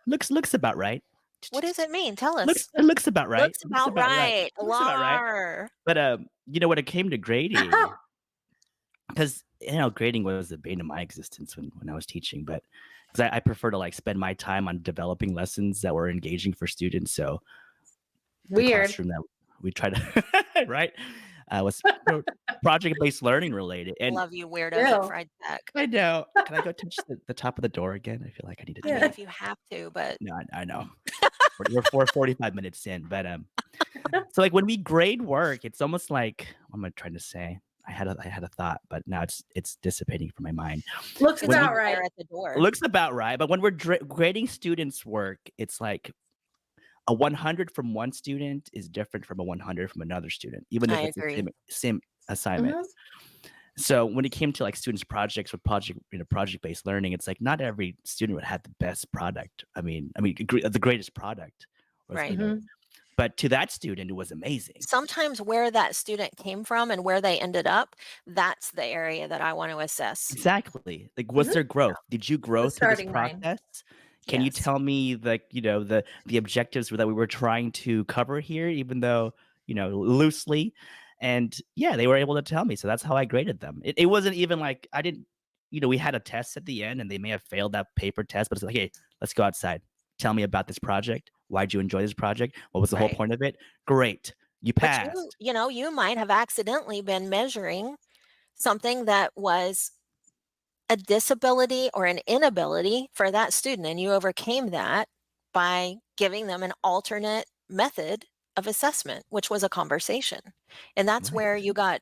looks up. looks about right. What does it mean? Tell us. Looks about right. Looks about right. Looks about right. LAR. But when it came to grading, because grading was the bane of my existence when I was teaching, but because I prefer to like spend my time on developing lessons that were engaging for students. So the Weird. classroom that we try to right was project-based learning related. And Love you, weirdos at friEdCast. I know. Can I go touch the top of the door again? I feel like I need to do I mean, that. if you have to, but No, I know. We're 45 minutes in, but so like when we grade work, it's almost like, what am I trying to say? I had a thought, but now it's dissipating from my mind. Looks When about you right. are at the door. Looks about right, but when we're grading students' work, it's like a 100 from one student is different from a 100 from another student, even if I it's agree. the same assignment. So when it came to like students' projects with project-based learning, it's like not every student would have the best product. I mean, the greatest product. Right. But to that student, it was amazing. Sometimes where that student came from and where they ended up, that's the area that I want to assess. Exactly. Like, what's their growth? Did you grow through this process? Can you tell me the objectives that we were trying to cover here, even though, loosely? And yeah, they were able to tell me. So that's how I graded them. It wasn't even like I didn't, we had a test at the end and they may have failed that paper test, but it's like, hey, let's go outside. Tell me about this project. Why'd you enjoy this project? What was the whole point of it? Great. You passed. But you might have accidentally been measuring something that was a disability or an inability for that student, and you overcame that by giving them an alternate method of assessment, which was a conversation. And that's where you got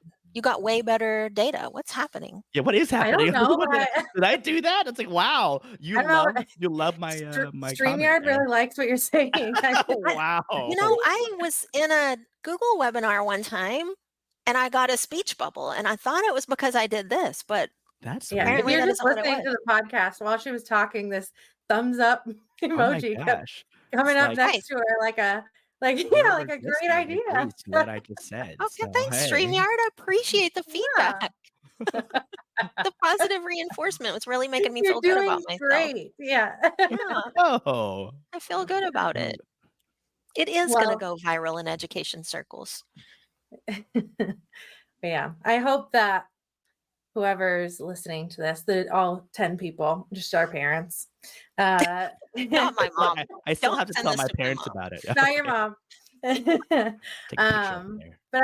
way better data. What's happening? Yeah, what is happening? I don't know. Did I do that? It's like, wow, you love my my StreamYard really likes what you're saying. Wow. I was in a Google webinar one time and I got a speech bubble and I thought it was because I did this, but that's if you're just listening to the podcast while she was talking, this thumbs up emoji kept coming up next to her like a great idea. What I just said. Okay, so, thanks, StreamYard. I appreciate the feedback. The positive reinforcement was really making me feel good about myself. Great. Yeah. Oh. I feel good about it. It is going to go viral in education circles. Yeah. I hope that whoever's listening to this, all 10 people, just our parents. Not my mom. I still have to tell my parents about it. Not your mom. But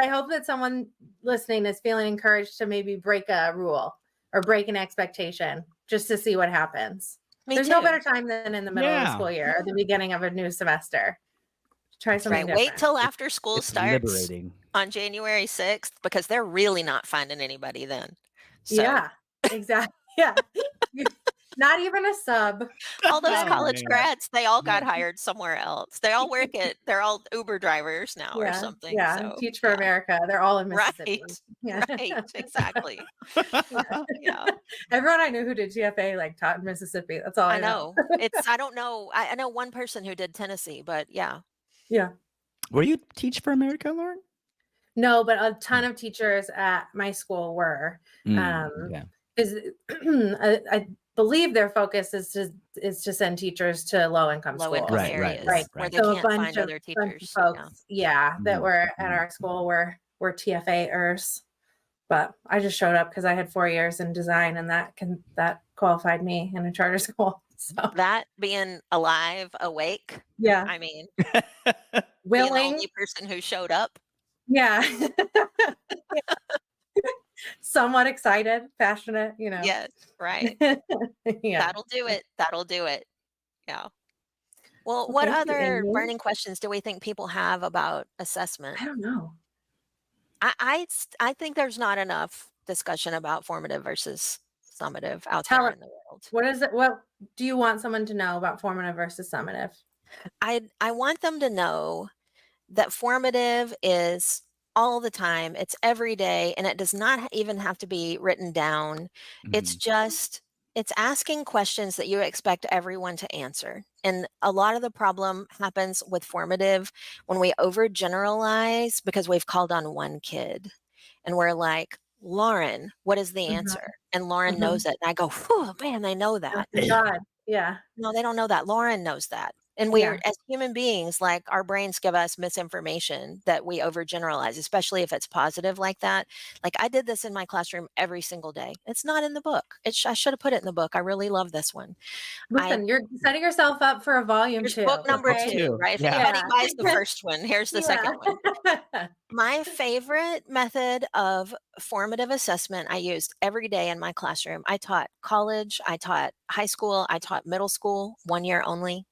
I hope that someone listening is feeling encouraged to maybe break a rule or break an expectation just to see what happens. There's no better time than in the middle of the school year or the beginning of a new semester. Try something different. Wait till after school starts liberating. On January 6th because they're really not finding anybody then. So. Yeah, exactly. Yeah. Not even a sub. All those college grads, they all got hired somewhere else. They all they're all Uber drivers now or something. Yeah, so, Teach for America. They're all in Mississippi. Right, exactly. Yeah. Everyone I knew who did GFA taught in Mississippi. That's all I know. I don't know. I know one person who did Tennessee, but yeah. Yeah. Were you Teach for America, Lauren? No, but a ton of teachers at my school were. I believe their focus is to send teachers to low-income schools. Areas, right. Where they so can't find other teachers. Folks, that were at our school were TFAers. But I just showed up because I had 4 years in design, and that qualified me in a charter school. So that being alive, awake. Yeah. I mean, willing. Being the only person who showed up. Yeah. Somewhat excited, passionate, Yes, right. Yeah. That'll do it. Yeah. Well, what other burning questions do we think people have about assessment? I don't know. I think there's not enough discussion about formative versus summative out there in the world. What is it? What do you want someone to know about formative versus summative? I want them to know that formative is all the time. It's every day, and it does not even have to be written down. It's just It's asking questions that you expect everyone to answer. And a lot of the problem happens with formative when we overgeneralize because we've called on one kid and we're like, Lauren, what is the answer? And Lauren knows it. And I go, whew, man, they know that. Oh, God. Yeah. No, they don't know that. Lauren knows that. And we're, as human beings, like our brains give us misinformation that we overgeneralize, especially if it's positive like that. Like I did this in my classroom every single day. It's not in the book. I should have put it in the book. I really love this one. Listen, you're setting yourself up for a volume Here's 2. book number okay? 2, right? If Yeah. anybody buys the first one, here's the second one. My favorite method of formative assessment I used every day in my classroom. I taught college, I taught high school, I taught middle school, 1 year only,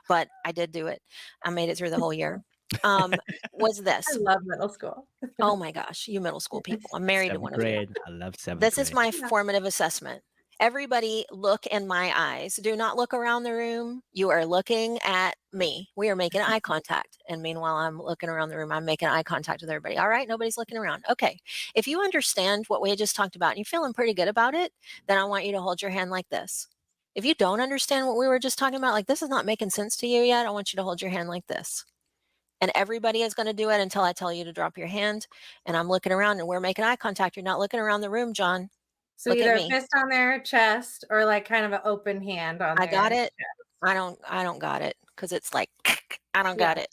but I did do it. I made it through the whole year. Was I this. love middle school. Oh my gosh, you middle school people. I'm married to 7th one of you. grade. I love 7th This grade. is my formative assessment. Everybody look in my eyes. Do not look around the room. You are looking at me. We are making eye contact. And meanwhile, I'm looking around the room. I'm making eye contact with everybody. All right. Nobody's looking around. Okay. If you understand what we just talked about and you're feeling pretty good about it, then I want you to hold your hand like this. If you don't understand what we were just talking about, like this is not making sense to you yet, I want you to hold your hand like this. And everybody is going to do it until I tell you to drop your hand. And I'm looking around and we're making eye contact. You're not looking around the room, John. So Look at either me. fist on their chest or like kind of an open hand on I got their it. I don't got it because it's like I don't got it.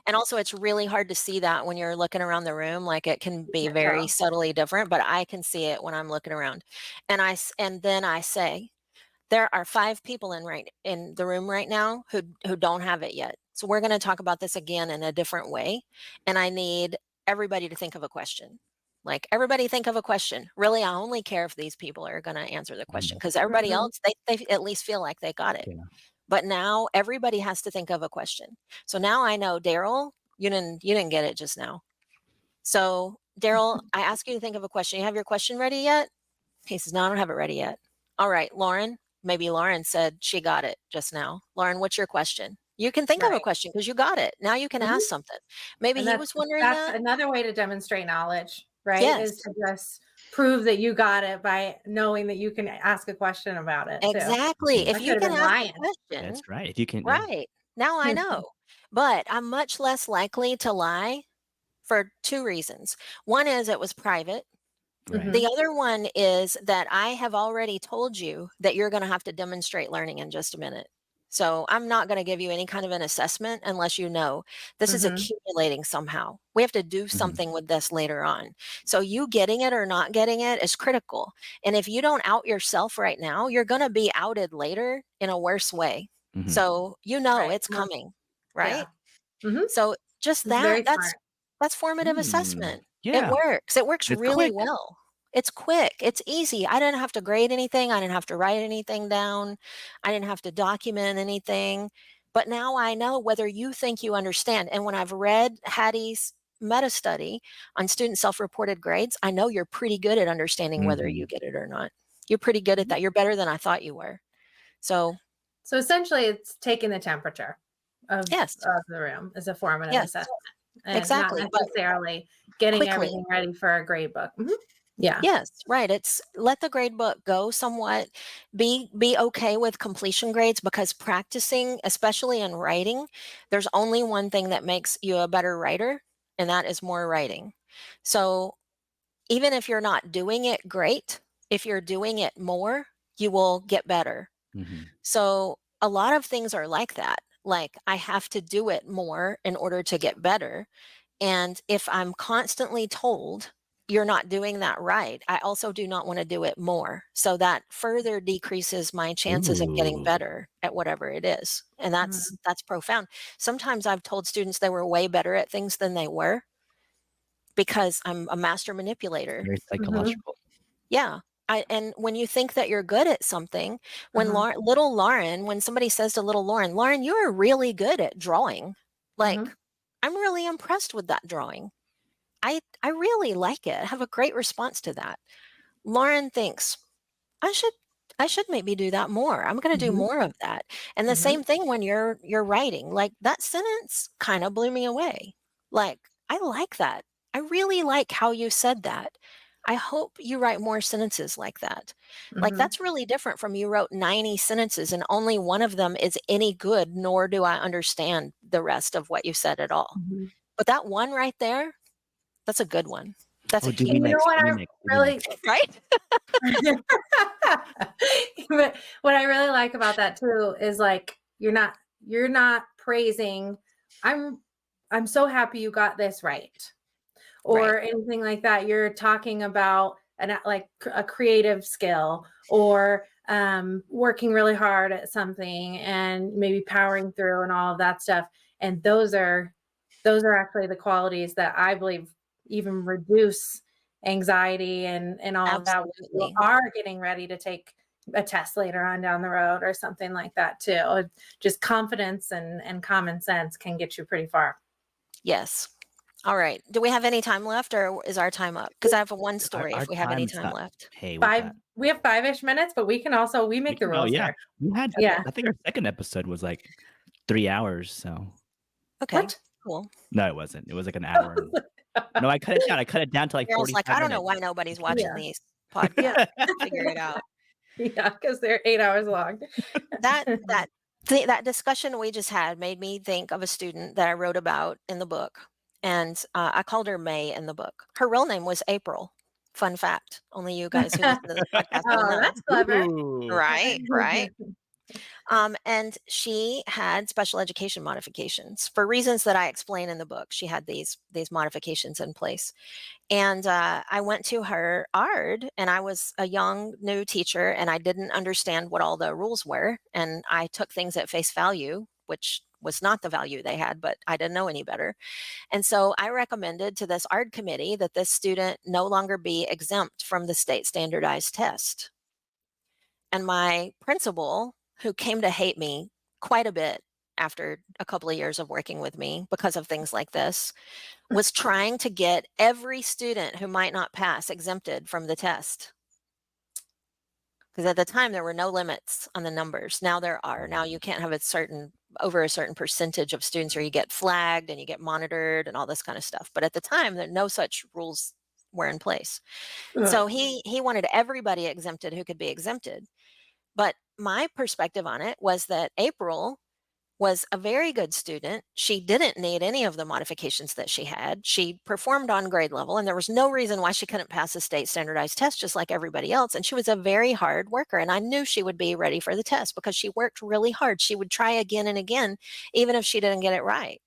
And also it's really hard to see that when you're looking around the room. Like it can be very subtly different, but I can see it when I'm looking around. And then I say, there are 5 people in the room right now who don't have it yet. So we're going to talk about this again in a different way. And I need everybody to think of a question. Like everybody think of a question. Really, I only care if these people are going to answer the question because everybody else, they at least feel like they got it. Yeah. But now everybody has to think of a question. So now I know, Daryl, you didn't get it just now. So Daryl, I ask you to think of a question. You have your question ready yet? He says, no, I don't have it ready yet. All right, Lauren. Maybe Lauren said she got it just now. Lauren, what's your question? You can think of a question because you got it. Now you can ask something. Maybe he was wondering that's that. another way to demonstrate knowledge, right? Yes. Is to just prove that you got it by knowing that you can ask a question about it. Exactly. Too. If you can ask a question. That's right. If you can. Right. Now I know. But I'm much less likely to lie for 2 reasons. One is it was private. Right. The other one is that I have already told you that you're going to have to demonstrate learning in just a minute. So I'm not going to give you any kind of an assessment unless you know this is accumulating somehow. We have to do something with this later on. So you getting it or not getting it is critical. And if you don't out yourself right now, you're going to be outed later in a worse way. So it's coming, right? Yeah. So just that's formative assessment. Yeah. It works. It works It's really quick. well. It's quick. It's easy. I didn't have to grade anything. I didn't have to write anything down. I didn't have to document anything. But now I know whether you think you understand. And when I've read Hattie's meta study on student self-reported grades, I know you're pretty good at understanding whether you get it or not. You're pretty good at that. You're better than I thought you were. So essentially it's taking the temperature of the room as a formative assessment. And exactly. Not necessarily getting everything ready for a grade book. Yeah. Yes, right. It's let the grade book go somewhat. Be okay with completion grades because practicing, especially in writing, there's only one thing that makes you a better writer, and that is more writing. So even if you're not doing it great, if you're doing it more, you will get better. So a lot of things are like that. Like I have to do it more in order to get better. And if I'm constantly told you're not doing that right, I also do not want to do it more. So that further decreases my chances of getting better at whatever it is. And that's profound. Sometimes I've told students they were way better at things than they were because I'm a master manipulator. Very psychological. Yeah. And when you think that you're good at something, when little Lauren, when somebody says to little Lauren, you are really good at drawing. Like, I'm really impressed with that drawing. I really like it. I have a great response to that. Lauren thinks, I should maybe do that more. I'm going to do more of that. And the same thing when you're writing, like that sentence kind of blew me away. Like, I like that. I really like how you said that. I hope you write more sentences like that. Like, Mhm. that's really different from you wrote 90 sentences and only one of them is any good, nor do I understand the rest of what you said at all. Mhm. But that one right there, that's a good one. That's a Oh, do huge, me And you know next. what Do me I next. Do me really next. right? but what I really like about that too is like you're not praising, I'm I'm so happy you got this right, Right. or anything like that. You're talking about a creative skill, or working really hard at something and maybe powering through and all of that stuff. And those are actually the qualities that I believe even reduce anxiety and all of that when you Absolutely. are getting ready to take a test later on down the road or something like that too. Just confidence and common sense can get you pretty far. Yes. All right. Do we have any time left or is our time up? Because I have one story Our if we have any time's time not. left. Hey, we Five, got. we have 5-ish minutes, but we We make the can go. rules Yeah, here. we had. Yeah. I think our second episode was like 3 hours. So Okay. What? Cool. no, it wasn't. It was like an hour. No, I cut it down. I cut it down to like I was like, 45 I don't know minutes. why nobody's watching Yeah. these Yeah. podcasts. Figure it out. Yeah, because they're 8 hours long. That that that discussion we just had made me think of a student that I wrote about in the book, and I called her May in the book. Her real name was April. Fun fact. Only you guys who listen to this podcast will Oh, know. that's clever. Ooh. Right, right. And she had special education modifications for reasons that I explain in the book. She had these modifications in place. And I went to her ARD, and I was a young new teacher, and I didn't understand what all the rules were. And I took things at face value, which was not the value they had, but I didn't know any better. And so I recommended to this ARD committee that this student no longer be exempt from the state standardized test. And my principal, who came to hate me quite a bit after a couple of years of working with me because of things like this, was trying to get every student who might not pass exempted from the test. Because at the time there were no limits on the numbers. Now there are. Now you can't have over a certain percentage of students, or you get flagged and you get monitored and all this kind of stuff. But at the time, there no such rules were in place. So he wanted everybody exempted who could be exempted. But my perspective on it was that April was a very good student. She didn't need any of the modifications that she had. She performed on grade level, and there was no reason why she couldn't pass a state standardized test just like everybody else. And she was a very hard worker, and I knew she would be ready for the test because she worked really hard. She would try again and again, even if she didn't get it right.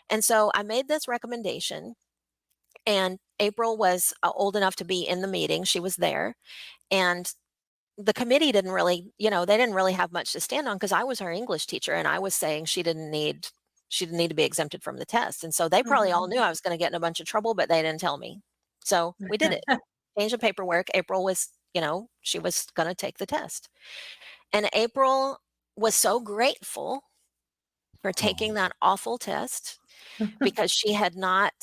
And so I made this recommendation, and April was old enough to be in the meeting. She was there, and the committee didn't really, they didn't really have much to stand on because I was her English teacher and I was saying she didn't need to be exempted from the test. And so they probably all knew I was going to get in a bunch of trouble, but they didn't tell me. So we did it. Changed the paperwork. April was, she was going to take the test. And April was so grateful for taking that awful test because she had not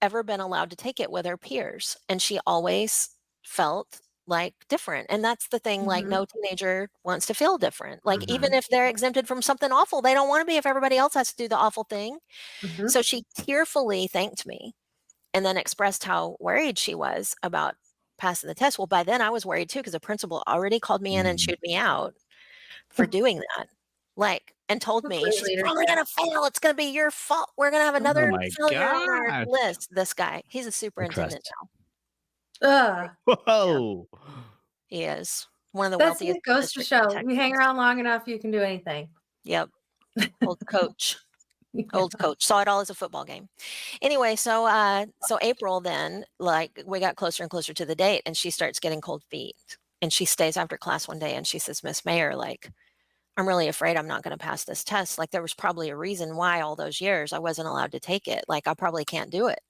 ever been allowed to take it with her peers. And she always felt like different. And that's the thing, like no teenager wants to feel different. Like even if they're exempted from something awful, they don't want to be if everybody else has to do the awful thing. So she tearfully thanked me and then expressed how worried she was about passing the test. Well, by then I was worried too because the principal already called me in and chewed me out for doing that. Like, and told me she's probably gonna fail. It's gonna be your fault. We're gonna have Oh another my failure on our gosh. list. This guy, he's a superintendent now. Ugh. Whoa. He is one of the That's wealthiest it goes to districts in show. You hang Texas. around long enough, you can do anything. Yep, old coach. Old coach saw it all as a football game. Anyway, so April then, like, we got closer and closer to the date, and she starts getting cold feet, and she stays after class one day, and she says, "Miss Mayer, like, I'm really afraid I'm not going to pass this test. Like, there was probably a reason why all those years I wasn't allowed to take it. Like, I probably can't do it."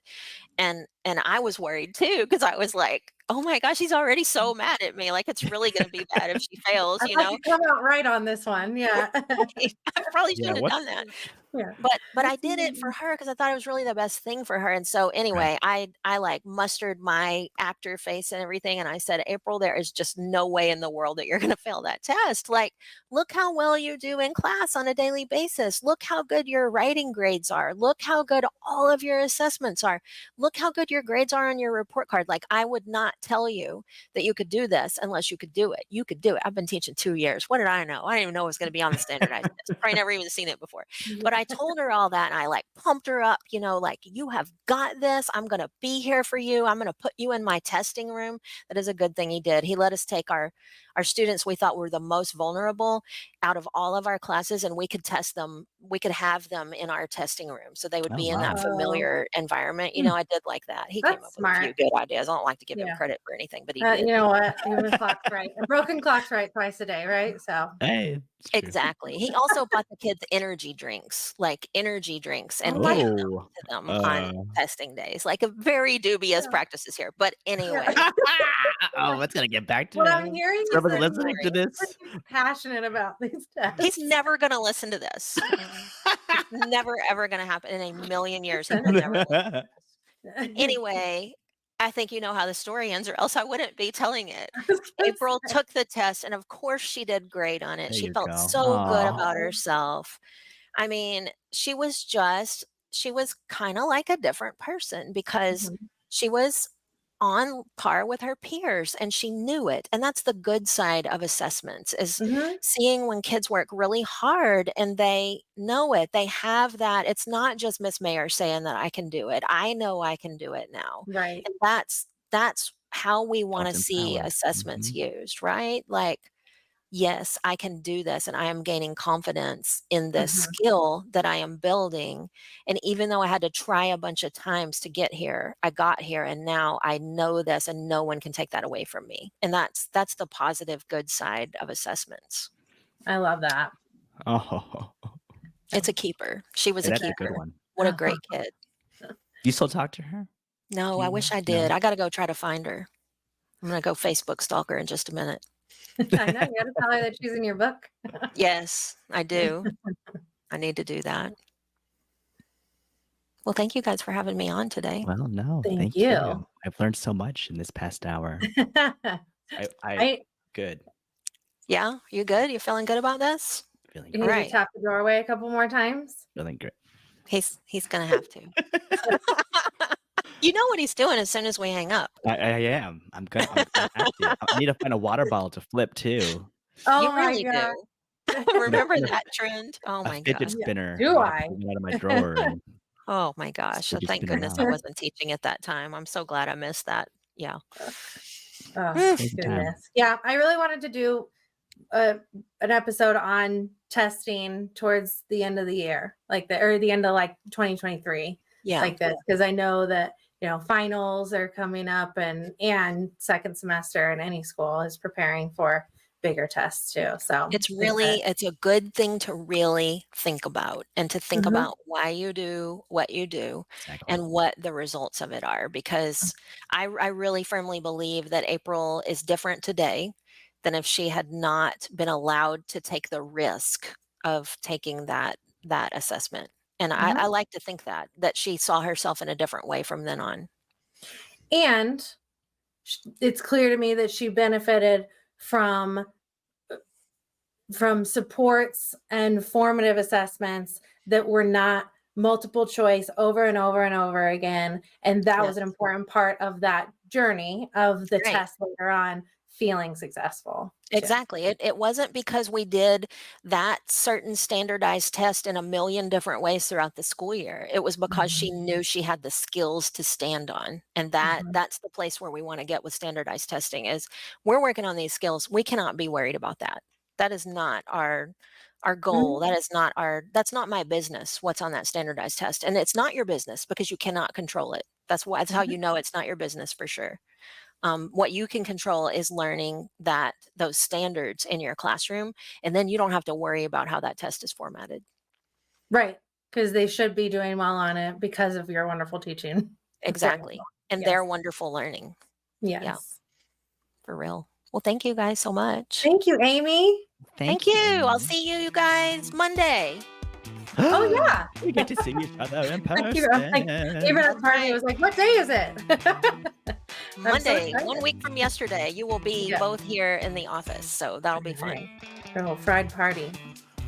And I was worried too because I was like, "Oh my gosh, she's already so mad at me. Like, it's really going to be bad if she fails, I thought you come out right on this one. Yeah. I probably Yeah. shouldn't have What? done that. Yeah. But I did it for her because I thought it was really the best thing for her. And so anyway, I like mustered my actor face and everything, and I said, "April, there is just no way in the world that you're going to fail that test. Like, look how well you do in class on a daily basis. Look how good your writing grades are. Look how good all of your assessments are. Look how good your grades are on your report card. Like, I would not tell you that you could do this unless you could do it. You could do it. I've been teaching 2 years. What did I know? I didn't even know it was going to be on the standardized test. Probably never even seen it before. But I told her all that, and I like pumped her up, like, you have got this. I'm going to be here for you. I'm going to put you in my testing room. That is a good thing he did. He let us take our students we thought were the most vulnerable out of all of our classes, and we could test them. We could have them in our testing room, so they would be in that familiar environment. I did like that. He came up with a few good ideas. I don't like to give him credit for anything, but he did. You know what? Human clock's right. A broken clock's right twice a day, right? So hey, exactly. He also bought the kids energy drinks, and gave them to them on testing days. Like, a very dubious practices here, but anyway. Let's gonna get back to what I'm hearing is Whoever's that listening to this passionate about these tests. He's never gonna listen to this. It's never ever gonna happen in a million years. He would never listen to this. Anyway, I think you know how the story ends, or else I wouldn't be telling it. April took the test, and of course she did great on it. She felt so good about herself. I mean, she was kind of like a different person, because she was on par with her peers, and she knew it. And that's the good side of assessments, is seeing when kids work really hard and they know it. They have that. It's not just Miss Mayer saying that I can do it. I know I can do it now. Right. And that's how we want to see assessments used, right? Like, yes, I can do this, and I am gaining confidence in this skill that I am building. And even though I had to try a bunch of times to get here, I got here, and now I know this, and no one can take that away from me. And that's the positive, good side of assessments. I love that. Oh, it's a keeper. She was a keeper. A good one. What a great kid. You still talk to her? No, I wish I did. I got to go try to find her. I'm going to go Facebook stalk her in just a minute. I know. You got to tell her that she's in your book. Yes, I do. I need to do that. Well, thank you guys for having me on today. Well, no, thank you. I've learned so much in this past hour. Good. Yeah, you good? You feeling good about this? Feeling great. You need to tap the doorway a couple more times? Feeling great. He's going to have to. You know what he's doing as soon as we hang up. I am. I'm gonna have to. I need to find a water bottle to flip too. Oh, you really do. Remember that trend? Oh my gosh. Fidget spinner. Do I? Out of my drawer. Oh my gosh. Thank goodness I wasn't teaching at that time. I'm so glad I missed that. Yeah. Oh, goodness. Yeah, I really wanted to do an episode on testing towards the end of the year, the end of 2023. Yeah. Like this, because I know that finals are coming up, and second semester in any school is preparing for bigger tests too. So it's a good thing to really think about, and to think about why you do what you do and what the results of it are, because I really firmly believe that April is different today than if she had not been allowed to take the risk of taking that assessment. And I like to think that she saw herself in a different way from then on. And it's clear to me that she benefited from supports and formative assessments that were not multiple choice over and over and over again. And that was an important part of that journey of the test later on, feeling successful. Exactly. It wasn't because we did that certain standardized test in a million different ways throughout the school year. It was because she knew she had the skills to stand on. And that's the place where we want to get with standardized testing, is we're working on these skills. We cannot be worried about that. That is not our goal. That's not my business, what's on that standardized test. And it's not your business, because you cannot control it. That's how you know it's not your business for sure. What you can control is learning those standards in your classroom, and then you don't have to worry about how that test is formatted. Right, because they should be doing well on it because of your wonderful teaching. Exactly, and their wonderful learning. Yes. Yeah, for real. Well, thank you guys so much. Thank you, Amy. Thank you. I'll see you guys Monday. Oh yeah, we get to see each other in person. Even at the party, was like, "What day is it?" Monday, 1 week from yesterday. You will be both here in the office, so that'll be fun. Oh, fried party.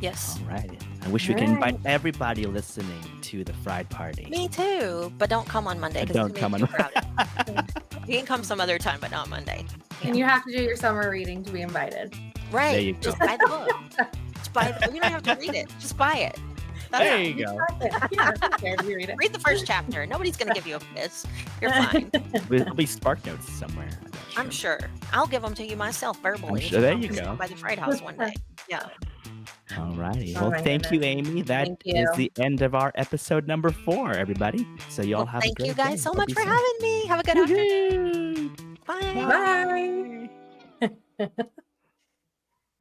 Yes. All right. I wish we could invite everybody listening to the Fried Party. Me too, but don't come on Monday because it's going to be too crowded. You can come some other time, but not Monday. Yeah. And you have to do your summer reading to be invited. Right. There you go. Just buy the book. Just buy the book. You don't have to read it. Just buy it. There you go. Read the first chapter. Nobody's going to give you a quiz. You're fine. There'll be Spark Notes somewhere. I'm sure. I'll give them to you myself verbally. I'm sure. There you go. By the Fried House one day. Yeah. All righty. Well, thank you, Amy. That is the end of our episode number 4, everybody. So y'all have a great day. Thank you guys so much for having me. Have a good afternoon. Bye. Bye.